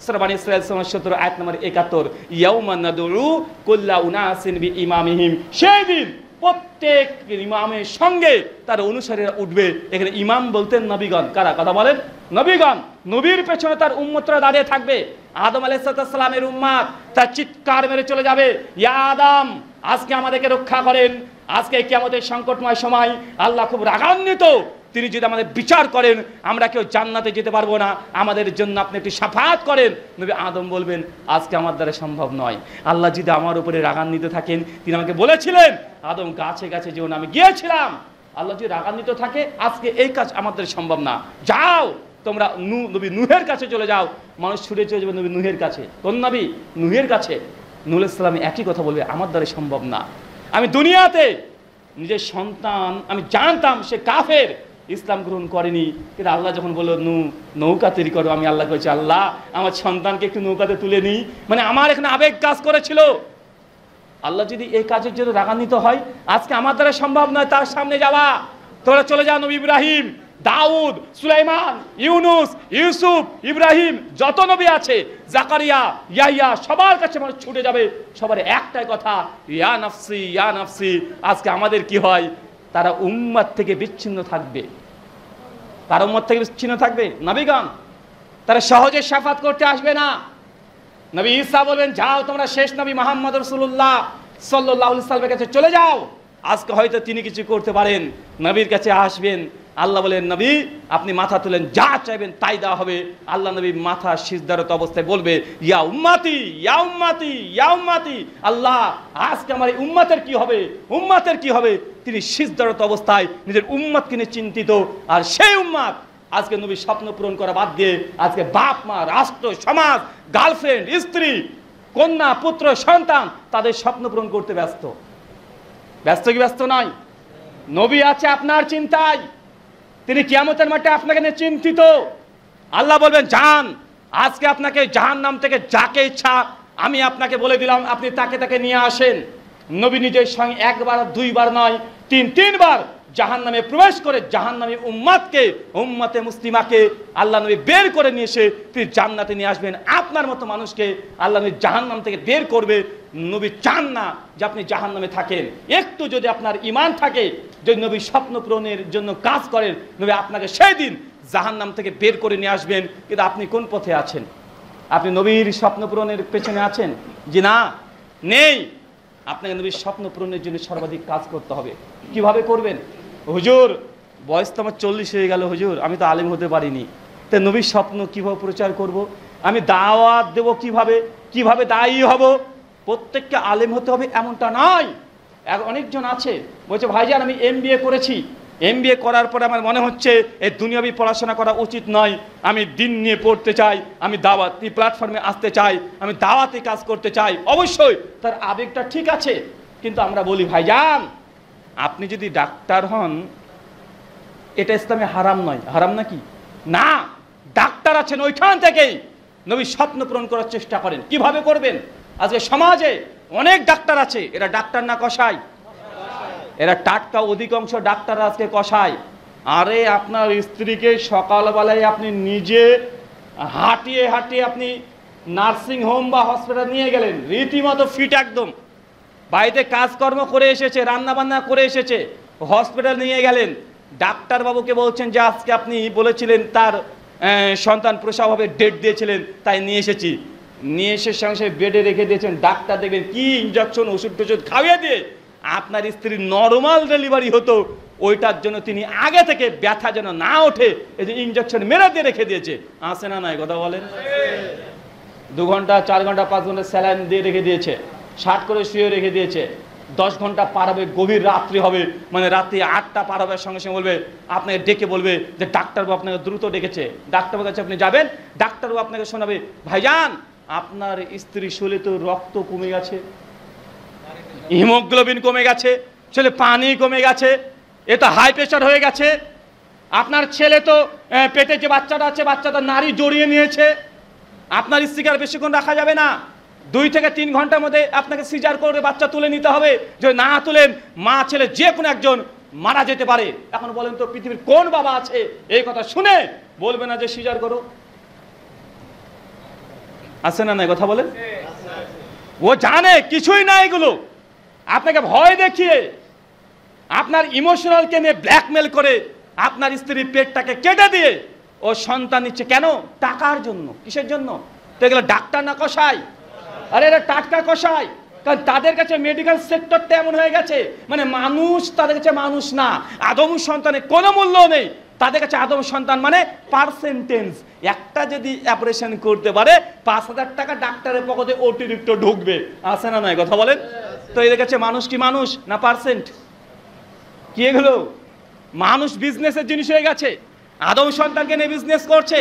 সূরা বনী ইসরাঈল 17 আয়াত নম্বর 71, ইয়াউমা নাদউ কুল্লা উনাসিন বিইমামিহিম। সেই দিন প্রত্যেক ইমামের সঙ্গে তার অনুসারীরা উঠবে। এখানে ইমাম বলতেন নবীগণ। কারা? কথা বলেন। নবীগণ। নবীর পেছনে তার উম্মতরা দাঁড়িয়ে থাকবে। আদম আলাইহিস সালামের উম্মত তার চিৎকার মেরে চলে যাবে, ইয়া আদম আজকে আমাদেরকে রক্ষা করেন, আজকে কিয়ামতের সংকটময় সময় আল্লাহ খুব রাগান্বিত, তিনি যদি আমাদের বিচার করেন আমরা কেউ জান্নাতে যেতে পারবো না, আমাদের জন্য আপনি একটু শাফাআত করেন। নবী আদম বলবেন আজকে আমার দ্বারা সম্ভব নয়। আল্লাহ যদি আমার উপরে রাগান্বিত থাকেন, তিনি আমাকে বলেছিলেন আদম গাছে গাছে যেও না, আমি গিয়েছিলাম। আল্লাহ যদি রাগান্বিত থাকে আজকে এই কাজ আমাদের সম্ভব না, যাও তোমরা নবী নূহের কাছে চলে যাও। মানুষ ছুটে চলে যাবে নবী নূহের কাছে। কোন নবী? নূহের কাছে। নূহ আলাইহিস সালাম একই কথা বলবে, আমার দ্বারা সম্ভব না। আমি দুনিয়াতে নিজের সন্তান আমি জানতাম সে কাফের, ইসলাম গ্রহণ করেনি, কিন্তু আল্লাহ যখন বললো নৌকা তৈরি করো, আমি আল্লাহ করেছি আল্লাহ আমার সন্তানকে একটু নৌকাতে তুলে নিই। মানে আমার এখানে আবেগ কাজ করেছিল। আল্লাহ যদি এই কাজের জন্য রাগান্বিত হয় আজকে আমার দ্বারা সম্ভব নয় তার সামনে যাওয়া। তোমরা চলে যাও নবী ইব্রাহিম, দাউদ, সুলাইমান, ইউনুস, ইউসুফ, ইব্রাহিম, যত নবী আছে, জাকারিয়া, ইয়াহইয়া, সবার কাছে মানুষ ছুটে যাবে। সবার একটাই কথা, ইয়া নাফসি ইয়া নাফসি। আজকে আমাদের কি হয়? তারা উম্মত থেকে বিচ্ছিন্ন থাকবে। কার উম্মত থেকে বিচ্ছিন্ন থাকবে? নবীগণ। তারা সহজে শাফাত করতে আসবে না। নবী ঈসা বলবেন যাও তোমরা শেষ নবী মুহাম্মদ রাসূলুল্লাহ সাল্লাল্লাহু আলাইহি ওয়াসাল্লামের কাছে চলে যাও। আজকে হয়তো তিনি কিছু করতে পারেন, নবীর কাছে আসবেন। আল্লাহ বলেন নবী আপনি মাথা তুলেন, যা চাইবেন তাই দেওয়া হবে। আল্লাহ নবী মাথা সিজদারত অবস্থায় বলবে ইয়া উম্মতি ইয়া উম্মতি ইয়া উম্মতি। আল্লাহ আজকে আমার এই উম্মতের কি হবে, উম্মতের কি হবে? তিনি সিজদারত অবস্থায় নিজের উম্মতকে নিয়ে চিন্তিত। আর সেই উম্মত আজকে নবী স্বপ্ন পূরণ করা বাদ দিয়ে আজকে বাপ মা, রাষ্ট্র, সমাজ, গার্লফ্রেন্ড, স্ত্রী, কন্যা, পুত্র, সন্তান তাদের স্বপ্ন পূরণ করতে ব্যস্ত। ব্যস্ত কি ব্যস্ত নয়? নবী আছে আপনার চিন্তায়, তিনি কিয়ামতের মাঠে আপনাকে নিয়ে চিন্তিত। আল্লাহ বলবেন যান, আজকে আপনাকে জাহান্নাম থেকে যাকে ইচ্ছা আমি আপনাকে বলে দিলাম, আপনি তাকে তাকে নিয়ে আসেন। নবী নিজের সঙ্গে একবার দুইবার নয়, তিনবার জাহান্নামে প্রবেশ করে জাহান্নামী উম্মতে মুসলিমাকে আল্লাহ নবী বের করে নিয়ে এসে তিনি জান্নাতে নিয়ে আসবেন। আপনার মতো মানুষকে আল্লাহ নবী জাহান্নাম থেকে বের করবে। নবী চান না যে আপনি জাহান্নামে থাকেন। একটু যদি আপনার ঈমান থাকে, যদি নবী স্বপ্ন পূরণের জন্য কাজ করেন, নবী আপনাকে সেই দিন জাহান্নাম থেকে বের করে নিয়ে আসবেন। কিন্তু আপনি কোন পথে আছেন? আপনি নবীর স্বপ্ন পূরণের পেছনে আছেন? যে না, নেই। আপনাকে নবীর স্বপ্ন পূরণের জন্য সর্বাধিক কাজ করতে হবে। কিভাবে করবেন? হুজুর, বয়স তো আমার 40 হয়ে গেল, হুজুর আমি তো আলেম হতে পারিনি, তো নবীর স্বপ্ন কিভাবে প্রচার করব? আমি দাওয়াত দেব কিভাবে দায়ী হব? প্রত্যেককে আলেম হতে হবে এমনটা নয়। অনেকজন আছে বলছে ভাইজান আমি MBA করেছি, MBA করার পরে আমার মনে হচ্ছে এই দুনিয়াবি পড়াশোনা করা উচিত নয়, আমি দিন নিয়ে পড়তে চাই, আমি দাওয়াতি প্ল্যাটফর্মে আসতে চাই, আমি দাওয়াতি কাজ করতে চাই। অবশ্যই তার আবেগটা ঠিক আছে, কিন্তু আমরা বলি ভাইজান আপনি যদি ডাক্তার হন এটা ইসলামে হারাম নয়। হারাম নাকি? না, ডাক্তার আছেন ওইখান থেকেই নবী স্বপ্ন পূরণ করার চেষ্টা করেন। কিভাবে করবেন? আজকে সমাজে অনেক ডাক্তার আছে, এরা ডাক্তার না কসাই? এরা টাটকা অধিকাংশ ডাক্তার আজকে কসাই। আরে আপনার স্ত্রীকে সকালবেলায় আপনি নিজে হাঁটিয়ে আপনি নার্সিং হোম বা হসপিটাল নিয়ে গেলেন, রীতিমতো ফিট একদম, বাড়িতে কাজকর্ম করে এসেছে, রান্না বান্না করে এসেছে, হসপিটাল নিয়ে গেলেন, ডাক্তারবাবুকে বলছেন যে আজকে আপনি বলেছিলেন তার সন্তান প্রসব হবে, ডেট দিয়েছিলেন, তাই নিয়ে এসেছি। নিয়ে এসে সঙ্গে বেডে রেখে দিয়েছেন। ডাক্তার দেখবেন কি ইঞ্জেকশন ওষুধ টষুধ খাওয়িয়ে দিয়ে আপনার স্ত্রীর নর্মাল ডেলিভারি হতো, ওইটার জন্য তিনি আগে থেকে ব্যথা যেন না ওঠে এই যে ইঞ্জেকশন মেরে দিয়ে রেখে দিয়েছে। আসে না নাই কথা বলেন? 2 ঘন্টা 4 ঘন্টা 5 ঘন্টা স্যালাইন দিয়ে রেখে দিয়েছে, 60 করে শুয়ে রেখে দিয়েছে। 10 ঘন্টা পার হবে, গভীর রাত্রি হবে, মানে রাত্রি 8টা পার হবে, সঙ্গে সঙ্গে বলবে আপনাকে ডেকে বলবে যে ডাক্তারবাবু আপনাকে দ্রুত ডেকেছে। ডাক্তারবাবুর কাছে আপনি যাবেন, ডাক্তারবাবু আপনাকে শোনাবে ভাইজান আপনার স্ত্রীর শরীরে তো রক্ত কমে গেছে, হিমোগ্লোবিন কমে গেছে, ছেলে পানি কমে গেছে, এ তো হাই প্রেশার হয়ে গেছে, আপনার ছেলে তো পেটে যে বাচ্চাটা আছে বাচ্চাটা নারী জড়িয়ে নিয়েছে, আপনার স্ত্রীকে আর বেশিক্ষণ রাখা যাবে না, 2 থেকে 3 ঘন্টার মধ্যে আপনাকে সিজার করে বাচ্চা তুলে নিতে হবে। যদি না তুলেন মা ছেলে যে কোনো একজন মারা যেতে পারে। এখন বলেন তো পৃথিবীর কোন বাবা আছে এই কথা শুনে বলবে না যে সিজার করো? আছে না? নাই কথা বলেন? ও জানে কিছুই না, এগুলো আপনাকে ভয় দেখিয়ে আপনার ইমোশনালকে নিয়ে ব্ল্যাকমেল করে আপনার স্ত্রীর পেটটাকে কেটে দিয়ে ও সন্তান নিচ্ছে। কেন? টাকার জন্য। কিসের জন্য? তো এগুলো ডাক্তার না কসাই? আরে এরা টাটকা কসাই। কারণ তাদের কাছে মেডিকেল সেক্টরটা এমন হয়ে গেছে, মানে মানুষ তাদের কাছে মানুষ না, আদম সন্তানের কোনো মূল্য নেই। তাদের কাছে আদম সন্তান মানে পার্সেন্টেজ। একটা যদি অপারেশন করতে পারে 5,000 টাকা ডাক্তারের পকেটে অতিরিক্ত ঢুকবে। আছে না? নাই কথা বলেন? তো এদের কাছে মানুষ কি মানুষ না পার্সেন্ট? কি এগুলো? মানুষ বিজনেসের জিনিস হয়ে গেছে, আদম সন্তানকে নিয়ে বিজনেস করছে।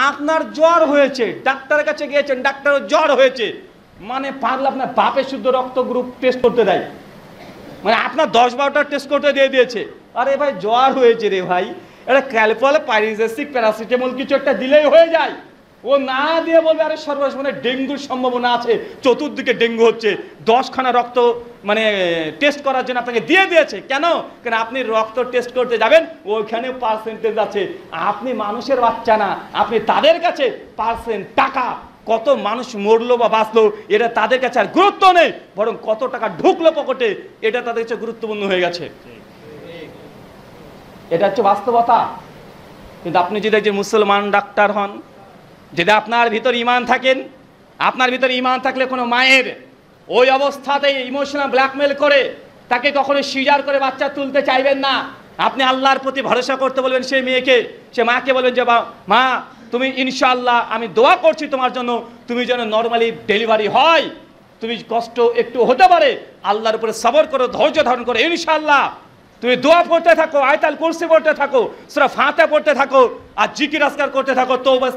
আপনার জ্বর হয়েছে, ডাক্তারের কাছে গিয়েছেন, ডাক্তারের জ্বর হয়েছে, মানে পারলে আপনার বাপের শুদ্ধ রক্ত গ্রুপ টেস্ট করতে দেয়, মানে আপনার 10-12টা টেস্ট করতে দিয়ে দিয়েছে। আরে ভাই জ্বর হয়েছে রে ভাই, এটা ক্যালপল প্যারাসিটিক প্যারাসিটামল কিছু একটা দিলেই হয়ে যায়। ও না দিয়ে বলবে আরে সর্বশেষ মানে ডেঙ্গুর সম্ভাবনা আছে, চতুর্দিকে ডেঙ্গু হচ্ছে, 10খানা রক্ত মানে টেস্ট করার জন্য আপনাকে দিয়ে দিয়েছে। কেন? কারণ আপনি রক্ত টেস্ট করতে যাবেন, ওইখানে পার্সেন্টেজ আছে। আপনি মানুষের বাচ্চা না, আপনি তাদের কাছে পার্সেন্ট টাকা, কত মানুষ মরলো বা বাঁচলো এটা তাদের কাছে আর গুরুত্ব নেই, বরং কত টাকা ঢুকলো পকেটে এটা তাদের কাছে গুরুত্বপূর্ণ হয়ে গেছে। এটা হচ্ছে বাস্তবতা। কিন্তু আপনি যদি একজন মুসলমান ডাক্তার হন, যদি আপনার ভিতর ঈমান থাকেন, আপনার ভিতর ঈমান থাকলে কোনো মায়ের ওই অবস্থাতেই ইমোশনাল ব্ল্যাকমেল করে তাকে কখনো সিজার করে বাচ্চা তুলতে চাইবেন না। আপনি আল্লাহর প্রতি ভরসা করতে বলবেন সেই মেয়েকে, সে মাকে বলবেন যে মা তুমি ইনশাআল্লাহ আমি দোয়া করছি তোমার জন্য, তুমি যেন নর্মালি ডেলিভারি হয়, তুমি কষ্ট একটু হতে পারে, আল্লাহর উপরে সবর করো, ধৈর্য ধারণ করো, ইনশাআল্লাহ তুমি দোয়া পড়তে থাকো, আয়াতুল কুরসি পড়তে থাকো, সূরা ফাতিহা পড়তে থাকো, আর জিকির আজকার করতে থাকো, তওবা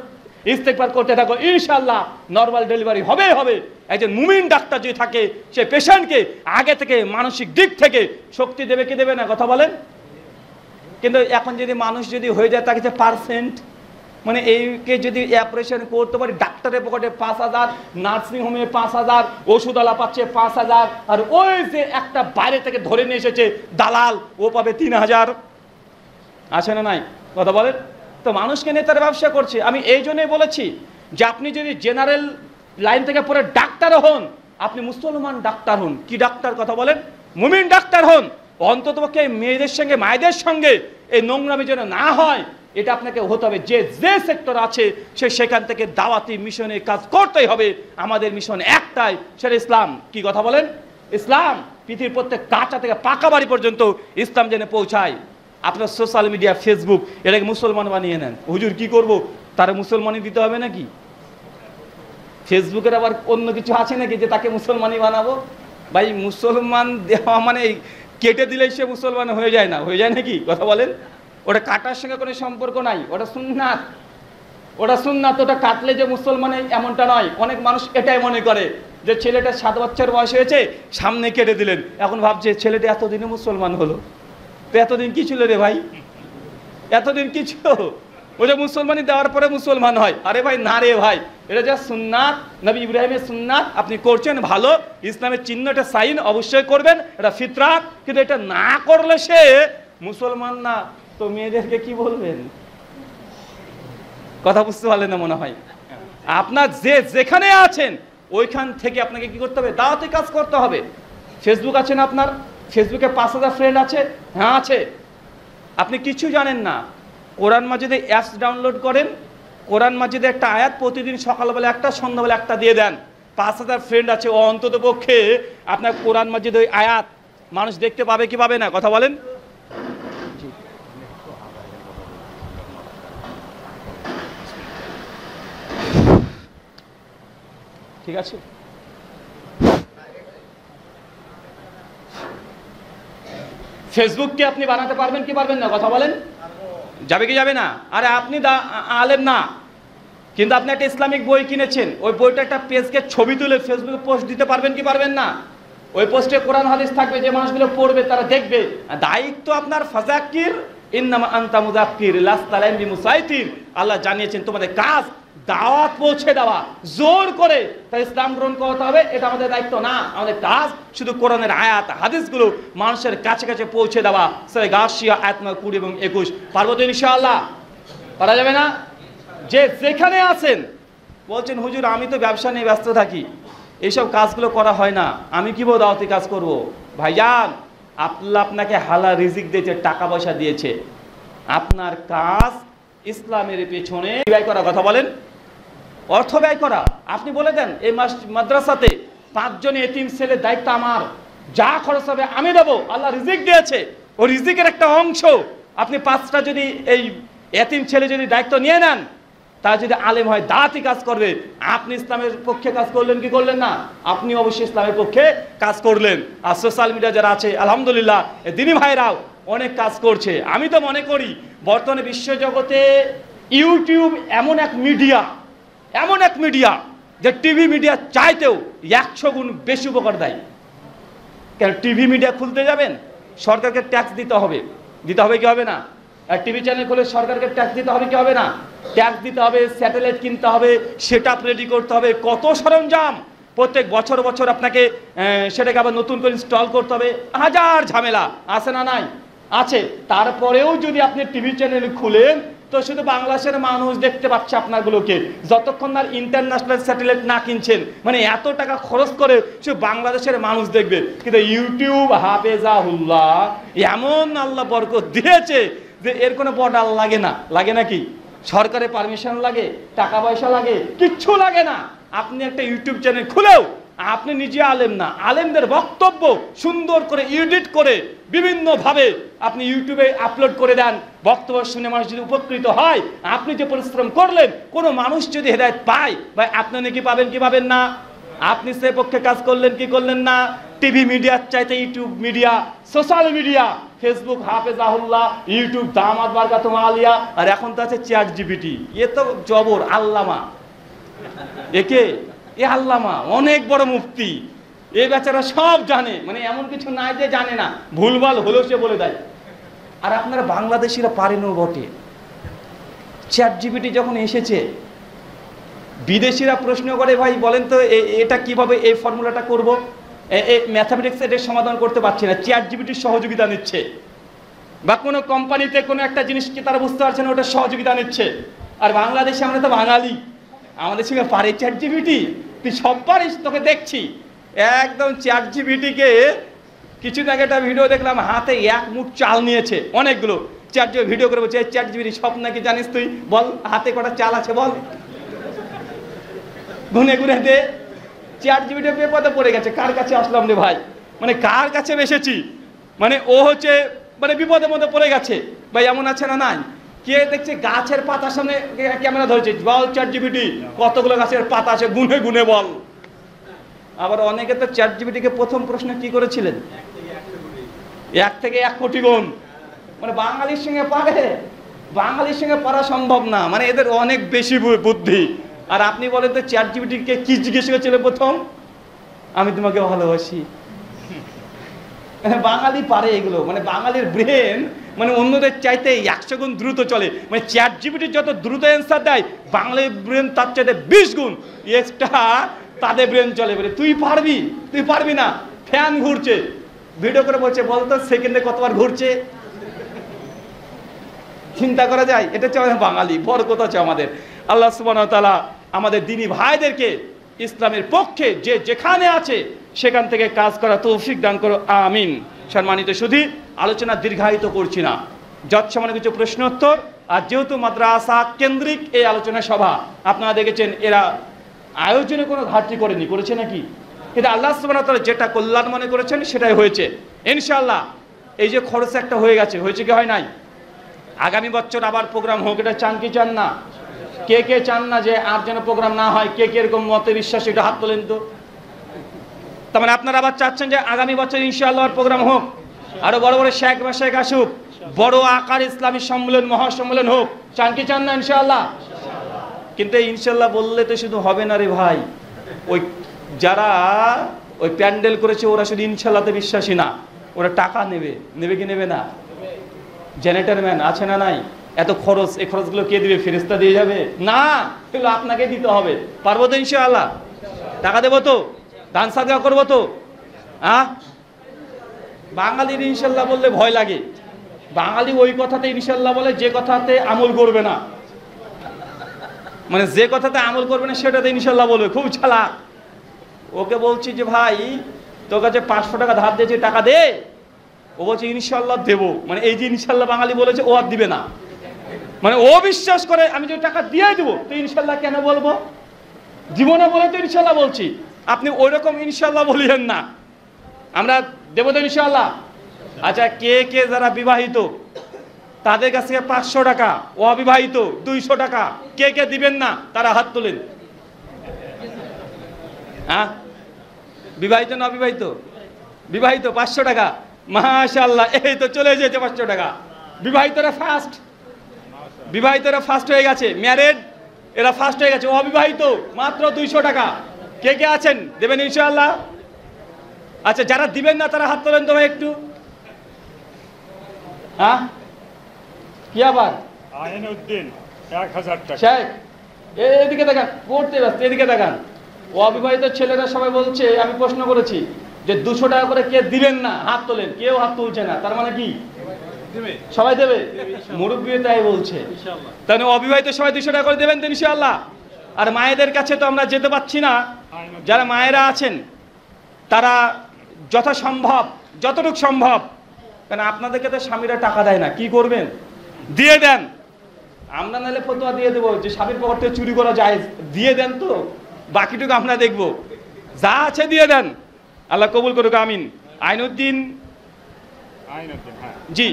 ইস্তেগফার করতে থাকো, ইনশাআল্লাহ নরমাল ডেলিভারি হবে। একজন মুমিন ডাক্তার যদি থাকে সে পেশেন্টকে আগে থেকে মানসিক দিক থেকে শক্তি দেবে কি দেবে না? কথা বলেন। কিন্তু এখন যদি মানুষ যদি হয়ে যায় তাকে যে পার্সেন্ট, মানে এইকে যদি অপারেশন করতে পারি ডাক্তারের পকেটে 5,000, নার্সিংহোমে 5,000, ওষুধওয়ালা পাচ্ছে 5,000, আর ওই যে একটা বাইরে থেকে ধরে নিয়ে এসেছে দালাল, ও পাবে 3,000। আছে না নাই কথা বলেন? তো মানুষকে নেতার ব্যবসা করছে। আমি এই জন্যই বলেছি যে আপনি যদি জেনারেল লাইন থেকে পড়ে ডাক্তার হন, আপনি মুসলমান ডাক্তার হন। কি ডাক্তার কথা বলেন? মুমিন ডাক্তার হন। অন্ততপক্ষে মেয়েদের সঙ্গে মায়েদের সঙ্গে এই নোংরামি যেন না হয়, এটা আপনাকে হতে হবে। যে যে সেক্টর আছে সে সেখান থেকে দাওয়াতি মিশনে কাজ করতেই হবে। আমাদের মিশন একটাই, সেটা ইসলাম। কি কথা বলেন? ইসলাম পৃথিবীর প্রত্যেক কাঁচা থেকে পাকা বাড়ি পর্যন্ত ইসলাম যেন পৌঁছায়। আপনার সোশ্যাল মিডিয়া, ফেসবুক, এটাকে মুসলমান বানিয়ে নেন। হুজুর কি করব? তারা মুসলমানই দিতে হবে নাকি? ফেসবুকের আবার অন্য কিছু আছে নাকি যে তাকে মুসলমানই বানাবো? ভাই মুসলমান দেওয়া মানে কেটে দিলেই সে মুসলমান হয়ে যায় না, হয়ে যায় নাকি কথা বলেন? ওটা কাটার সঙ্গে কোনো সম্পর্ক নাই, ওটা সুন্নাত। ওটা সুন্নাত, ওটা কাটলে যে মুসলমান এমনটা নয়। অনেক মানুষ এটাই মনে করে যে ছেলেটা 7 বছর বয়স হয়েছে, সামনে কেটে দিলেন, এখন ভাবছে ছেলেটা এতদিনে মুসলমান হলো। তো এতদিন কি ছিল রে ভাই? এতদিন কি ছিল? ওটা মুসলমানি দেওয়ার পরে মুসলমান হয়। আরে ভাই না রে ভাই, এটা যা সুন্নাত, নবী ইব্রাহিমের সুন্নাত আপনি করছেন ভালো, ইসলামের চিহ্ন, এটা সাইন অবশ্যই করবেন, এটা ফিতরাত। কিন্তু এটা না করলে সে মুসলমান না। তো মেয়েদেরকে কি বলবেন? কথা বুঝতে পারলেন না মনে হয়। আপনার যে যেখানে আছেন ওইখান থেকে আপনাকে কি করতে হবে? দাওয়াতি কাজ করতে হবে। ফেসবুক আছে না আপনার? ফেসবুকে 5,000 ফ্রেন্ড আছে? হ্যাঁ আছে। আপনি কিছু জানেন না, কোরআন মাজিদে অ্যাপস ডাউনলোড করেন, কোরআন মাজিদে একটা আয়াত প্রতিদিন সকালবেলা একটা, সন্ধ্যাবেলা একটা দিয়ে দেন। 5,000 ফ্রেন্ড আছে, ও অন্তত পক্ষে আপনার কোরআন মাজিদ ওই আয়াত মানুষ দেখতে পাবে কি পাবে না কথা বলেন? ঠিক আছে, ফেসবুককে আপনি বানাতে পারবেন কি পারবেন না কথা বলেন? যাবে কি যাবে না? আরে আপনি আলেম না, কিন্তু আপনি একটা ইসলামিক বই কিনেছেন, ওই বইটা একটা পেজকে ছবি তুলে ফেসবুকে পোস্ট দিতে পারবেন কি পারবেন না? ওই পোস্টে কোরআন হাদিস থাকবে, যে মানুষগুলো পড়বে তারা দেখবে। দায়িত্ব আপনার ফাযাক্কির ইন্নামা আনতা মুযাক্কির লাস্তা আলাইহিম বিমুসাইতির। আল্লাহ জানিয়েছেন তোমাদের কাজ দাওয়াত পৌঁছে দেওয়া, জোর করে তাই ইসলাম গ্রহণ করতে হবে, এটা আমাদের দায়িত্ব না। আমাদের কাজ শুধু কোরআনের আয়াত হাদিসগুলো মানুষের কাছে কাছে পৌঁছে দেওয়া। সূরা গাশিয়া আয়াত 20 এবং 21। পারবো তো ইনশাআল্লাহ? পারা যাবে না? যে যেখানে আছেন বলছেন হুজুর আমি তো ব্যবসা নিয়ে ব্যস্ত থাকি, এইসব কাজগুলো করা হয় না, আমি কিভাবে দাওয়াতি কাজ করব? ভাইজান, আল্লাহ আপনাকে হালাল রিজিক দিয়েছে, টাকা পয়সা দিয়েছে, আপনার কাজ ইসলামের পেছনে ব্যয় করা। কথা বলেন? অর্থ ব্যয় করা। আপনি বলে দেন এই মাদ্রাসাতে 5 জন এতিম ছেলের দায়িত্ব আমার, যা খরচ হবে আমি দেবো, আল্লাহ রিজিক দিয়েছে, ও রিজিকের একটা অংশ আপনি 5টা যদি এই এতিম ছেলে যদি দায়িত্ব নিয়ে নেন, তা যদি আলেম হয় দাওয়াতি কাজ করবে, আপনি ইসলামের পক্ষে কাজ করলেন কি করলেন না? আপনি অবশ্যই ইসলামের পক্ষে কাজ করলেন। আর সোশ্যাল মিডিয়া যারা আছে আলহামদুলিল্লাহ দিনী ভাইরাও অনেক কাজ করছে। আমি তো মনে করি বর্তমানে বিশ্বজগতে ইউটিউব এমন এক মিডিয়া যে টিভি মিডিয়া চাইতেও 100 গুণ বেশি উপকার দেয়। কেন টিভি মিডিয়া খুলতে যাবেন, সরকারকে ট্যাক্স দিতে হবে কি হবে না? টিভি চ্যানেল খুলে সরকারকে ট্যাক্স দিতে হবে কি হবে না? ট্যাক্স দিতে হবে, স্যাটেলাইট কিনতে হবে, সেটআপ রেডি করতে হবে, কত সরঞ্জাম, প্রত্যেক বছর আপনাকে সেটাকে আবার নতুন করে ইনস্টল করতে হবে, হাজার ঝামেলা আছে না নাই? আছে। তারপরেও যদি আপনি টিভি চ্যানেল খুলেন তো শুধু বাংলাদেশের মানুষ দেখতে পাচ্ছে আপনারগুলোকে, যতক্ষণ না ইন্টারন্যাশনাল স্যাটেলাইট না কিনছেন, মানে এত টাকা খরচ করে শুধু বাংলাদেশের মানুষ দেখবে। কিন্তু ইউটিউব হাফেজাহুল্লাহ এমন আল্লাহ বরকত দিয়েছে যে এর কোনো বর্ডার লাগে না। লাগে নাকি? সরকারের পারমিশন লাগে, টাকা পয়সা লাগে, কিচ্ছু লাগে না। আপনি একটা ইউটিউব চ্যানেল খুলেও আপনি নিজে আলেম না, আলেমদের বক্তব্য সুন্দর করে এডিট করে বিভিন্নভাবে আপনি ইউটিউবে আপলোড করে দেন, বক্তব্য শুনে মানুষ যদি উপকৃত হয়, আপনি যে পরিশ্রম করলেন, কোনো মানুষ যদি হেদায়েত পায়, ভাই আপনি নাকি পাবেন কি পাবেন না? আপনি সে পক্ষে কাজ করলেন কি করলেন না? টিভি মিডিয়ার চাইতে YouTube media, social media, Facebook হাফেজাহুল্লাহ, ইউটিউব দামাত বারকাতুহু আলিয়া, আর এখন তো আছে চ্যাট জিপিটি। এ তো জবর আল্লামা, এ আল্লামা অনেক বড় মুফতি, এ বেচারা সব জানে, মানে এমন কিছু নাই যে জানে না, ভুলভাল হলেও সে বলে দেয়। আর আপনারা বাংলাদেশিরা পারেনও বটে। চ্যাট জিপিটি যখন এসেছে, বিদেশিরা প্রশ্ন করে, ভাই বলেন তো এটা কিভাবে এই ফর্মুলাটা করব, ম্যাথামেটিক্স এটার সমাধান করতে পারছি না, চ্যাট জিপিটির সহযোগিতা নিচ্ছে। বা কোনো কোম্পানিতে কোনো একটা জিনিসকে তারা বুঝতে পারছে না, ওটা সহযোগিতা নিচ্ছে। আর বাংলাদেশে আমরা তো বাঙালি, আমাদের সঙ্গে পারে চ্যাট জিপিটি? তুই সব পারিস, তোকে দেখছি। একদম চ্যাট জিপিটিকে কিছুদিন আগে একটা ভিডিও দেখলাম, হাতে 1 মুঠ চাল নিয়েছে, অনেকগুলো চ্যাট জিপিটি ভিডিও করে বলছে, চ্যাট জিপিটি সব নাকি জানিস তুই, বল হাতে কটা চাল আছে বল, গুনে গুনে দে। চ্যাট জিপিটি বিপদে পড়ে গেছে, কার কাছে আসলাম রে ভাই, মানে কার কাছে এসেছি, মানে ও হচ্ছে মানে বিপদের মধ্যে পড়ে গেছে। ভাই এমন আছে না? নাই। কে দেখছে গাছের পাতার সামনে ক্যামেরা ধরেছে, বল চ্যাট জিপিটি কতগুলো গাছের পাতা আছে গুনে গুনে বল। আবার অনেকে তো চ্যাট জিপিটিকে প্রথম প্রশ্ন কি করেছিলেন, 1 থেকে 1 কোটি গুণ। মানে বাঙালির সঙ্গে পারে, বাঙালির সঙ্গে পারা সম্ভব না, মানে এদের অনেক বেশি বুদ্ধি। আর আপনি বলেন তো চ্যাট জিপিটিকে কি জিজ্ঞেস করেছিলেন প্রথম? আমি তোমাকে ভালোবাসি। বাঙালি পারে এগুলো, মানে বাঙালির ব্রেন মানে অন্যদের চাইতে 100 গুণ দ্রুত চলে। মানে চ্যাট জিপিটি যত দ্রুত অ্যান্সার দেয়, বাঙালির ব্রেন তার চাইতে 20 গুণ এক্সট্রা তাদের ব্রেন চলে। বলে তুই পারবি, তুই পারবি না, ফ্যান ঘুরছে, ভিডিও করে বলছে বলতো সেকেন্ডে কতবার ঘুরছে, চিন্তা করা যায়। এটা হচ্ছে আমাদের বাঙালি, বরকত আছে আমাদের। আল্লাহ সুবহানাহু ওয়া তাআলা আমাদের দ্বীনি ভাইদেরকে ইসলামের পক্ষে যে যেখানে আছে সেখান থেকে কাজ করা তৌফিক দান করো, আমিন। সম্মানিত শুধু আলোচনা দীর্ঘায়িত করছি না, যৎসামান্য কিছু প্রশ্নোত্তর। আর যেহেতু মাদ্রাসা কেন্দ্রিক এই আলোচনা সভা, আপনারা দেখেছেন এরা আয়োজনে কোনো ঘাটতি করেনি, করেছে নাকি? কিন্তু আল্লাহ সুবহানাহু ওয়া তাআলা যেটা কল্যাণ মনে করেছেন সেটাই হয়েছে ইনশাআল্লাহ। এই যে খরচ একটা হয়ে গেছে, হয়েছে কি হয় নাই? আগামী বছর আবার প্রোগ্রাম হোক, এটা চান কি চান না? কে কে চান না যে আর যেন প্রোগ্রাম না হয়? কে কে এরকম মতে বিশ্বাস, এটা হাত তোলেন তো। তার মানে আপনারা আবার চাচ্ছেন যে আগামী বছর ইনশাআল্লাহ প্রোগ্রাম হোক, আরো বড় বড় শেখ বা শেখ আসুক, বড় আকার ইসলামী সম্মেলন মহাসম্মেলন হোক, চান কি চান না? ইনশাআল্লাহ। কিন্তু ইনশাআল্লাহ বললে তো শুধু হবে না রে ভাই। ওই যারা ওই প্যান্ডেল করেছে ওরা শুধু ইনশাআল্লাহতে বিশ্বাসী না, ওরা টাকা নেবে, নেবে কি নেবে না? জেনারেটর ম্যান আছে না নাই? এত খরচ, এই খরচগুলো কে দিবে? ফেরেশতা দিয়ে যাবে না, এগুলো আপনাকে দিতে হবে। পারবো তো ইনশাআল্লাহ? টাকা দেবো তো, দান সাদকা করবো তো। বাঙালির ইনশাআল্লাহ বললে ভয় লাগে। বাঙালি ওই কথাতে ইনশাআল্লাহ বলে যে কথাতে আমল করবে না, মানে যে কথাতে আমল করবে না সেটাতে ইনশাআল্লাহ বলবে, খুব চালাক। ওকে বলছি যে ভাই তোর কাছে 500 টাকা ধার দিয়েছি, টাকা দে। ও বলছে ইনশাআল্লাহ দেবো, মানে এই যে ইনশাআল্লাহ বাঙালি বলেছে ও আর দিবে না, মানে ও বিশ্বাস করে আমি যে টাকা দিয়ে দেবো, তো ইনশাআল্লাহ কেন বলবো? জীবনে বলে তো ইনশাআল্লাহ বলছি। আপনি ওই রকম ইনশাআল্লাহ বলিয়েন না, আমরা দেবো তো ইনশাআল্লাহ। আচ্ছা, কে কে যারা বিবাহিত তাদের কাছে 500 টাকা, অবিবাহিত 200 টাকা, কে কে দিবেন না তারা হাত তোলেন। বিবাহিত না অবিবাহিত? বিবাহিত 500 টাকা, মাশাআল্লাহ, এই তো চলে এসেছে 500 টাকা। বিবাহিতরা ফার্স্ট, বিবাহিতরা ফার্স্ট হয়ে গেছে, ম্যারেড এরা ফার্স্ট হয়ে গেছে। অবিবাহিত মাত্র 200 টাকা। কে কে আছেন দেবেন ইনশাআল্লাহ? আচ্ছা, যারা দিবেন না তারা হাত তোলেন তো ভাই একটু। কি আবার? আইনউদ্দিন 1000 টাকা। শেখ এদিকে দেখান, পড়তে ব্যস্ত, এদিকে দেখান। অবিবাহিত ছেলেরা সবাই বলছে, আমি প্রশ্ন করেছি যে 200 টাকা করে কে দিবেন না হাত তোলেন, কেউ হাত তুলছে না, তার মানে কি সবাই দেবে? মুরব্বী তাই বলছে, তাহলে অবিবাহিত সবাই 200 টাকা করে দেবেন তো ইনশাআল্লাহ। আর মায়েদের কাছে তো আমরা যেতে পারছি না, যারা মায়েরা আছেন তারা যথাসম্ভব যতটুকু সম্ভব, কারণ আপনাদেরকে তো স্বামীরা টাকা দেয় না, কি করবেন? দিয়ে দেন। আমরা নাহলে ফতোয়া দিয়ে দেবো যে স্বামীর পকেট থেকে চুরি করা যায়, দিয়ে দেন তো, বাকিটুকু আমরা দেখবো, যা আছে দিয়ে দেন। আল্লাহ কবুল করুক, আমিন। আইনউদ্দিন জি,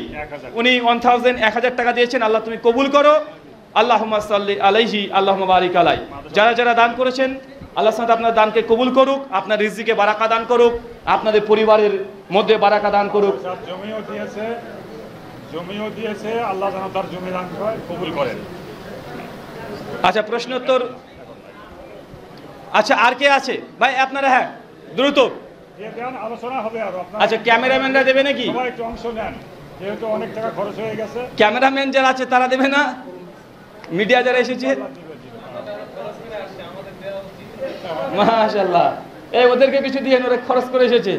উনি 1000 টাকা দিয়েছেন, আল্লাহ তুমি কবুল করো। আল্লাহুম্মা সাল্লি আলাইহি আল্লাহুম্মা বারিক আলাই। যারা যারা দান করেছেন আল্লাহ সাথে আপনার দানকে কবুল করুক, আপনার রিজিকে বারাকা দান করুক, আপনাদের পরিবারের মধ্যে বারাকা দান করুক। জমিও দিয়েছে, আল্লাহ যেন তার জমি দান কবুল করেন। আচ্ছা, প্রশ্নোত্তর। আচ্ছা, আর কে আছে ভাই আপনারা? হ্যাঁ, দ্রুত আলোচনা হবে। আর আচ্ছা, ক্যামেরাম্যানরা দেবে নাকি? সবাই একটু অংশ নেন। যেহেতু অনেক টাকা খরচ হয়ে গেছে, ক্যামেরাম্যান যারা আছে তারা দেবে না, মিডিয়া যারা এসেছে, মাশাআল্লাহ, এই ওদেরকে কিছু দিয়ে ওরা খরচ করে এসেছে।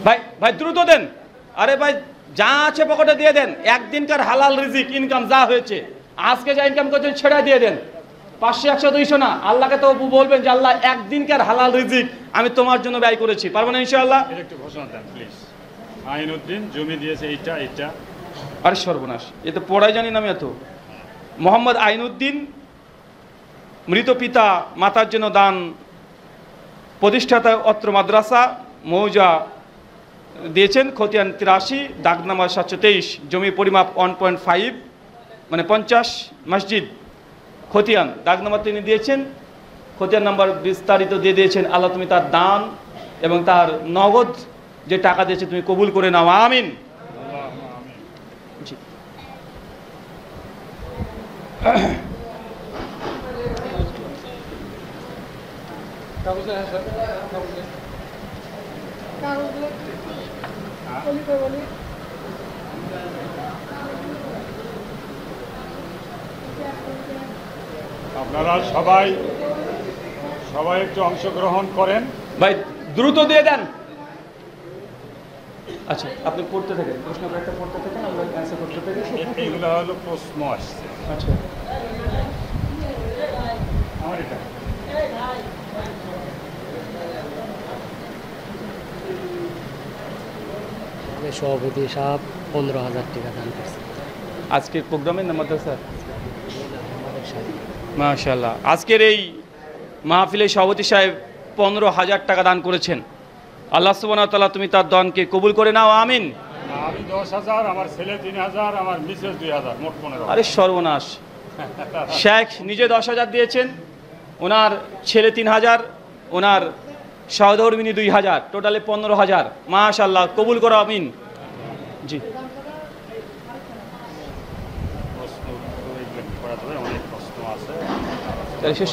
ভাই ভাই দ্রুত দেন, আরে ভাই যা আছে পকেটে দিয়ে দেন, একদিনকার হালাল রিজিক ইনকাম যা হয়েছে, আজকে যা ইনকাম করছেন সেটা দিয়ে দেন। 500 100 200 না, আল্লাহকে তো বলবেন যে আল্লাহ একদিনকার হালাল রিজিক আমি তোমার জন্য ব্যয় করেছি, পারবো না ইনশাআল্লাহ? এর একটু ঘোষণা দেন প্লিজ। আইনউদ্দিন জমি দিয়েছে এইটা এইটা। আরে সর্বনাশ, এ তো পড়াই জানি না আমি এত। মোহাম্মদ আইনউদ্দিন মৃত পিতা মাতার জন্য দান, প্রতিষ্ঠাতা অত্র মাদ্রাসা মৌজা দিয়েছেন, খতিয়ান 83, দাগ নাম্বার 723, জমি পরিমাপ 1.5 মানে 50, মসজিদ খতিয়ান দাগ নাম্বার তিনি দিয়েছেন, খতিয়ান নাম্বার বিস্তারিত দিয়ে দিয়েছেন। আল্লাহ তুমি তার দান এবং তার নগদ যে টাকা দিয়েছে তুমি কবুল করে নাও, আমিন। জি। আপনারা সবাই একটু অংশগ্রহণ করেন। ভাই দ্রুত দিয়ে দেন। আচ্ছা আপনি পড়তে থাকেন, প্রশ্ন একটা পড়তে থাকেন, আমরা অ্যান্সার করতে থাকি। এইগুলো হলো প্রশ্ন আসছে। আচ্ছা আমার এটা সভাপতি সাহেব 15,000 টাকা দান করছে আজকের প্রোগ্রামের নাম স্যার। আমাদের সাথে। মাশাআল্লাহ, আজকের এই মাহফিলে সভাপতি সাহেব 15,000 টাকা দান করেছেন। আল্লাহ সুবহানাহু ওয়া তাআলা তুমি তার দানকে কবুল করে নাও, আমিন। আমি 10,000, আমার ছেলে 3,000, আমার মিসেস 2,000, মোট 15,000। আরে সর্বনাশ, শেখ নিজে 10,000 দিয়েছেন, ওনার ছেলে 3,000, ওনার সহধর্মিনী 2,000, টোটালে 15,000। মাশাআল্লাহ, কবুল করো, আমিন। জি প্রশ্ন এগুলো করা যাবে, অনেক প্রশ্ন আছে। শেষ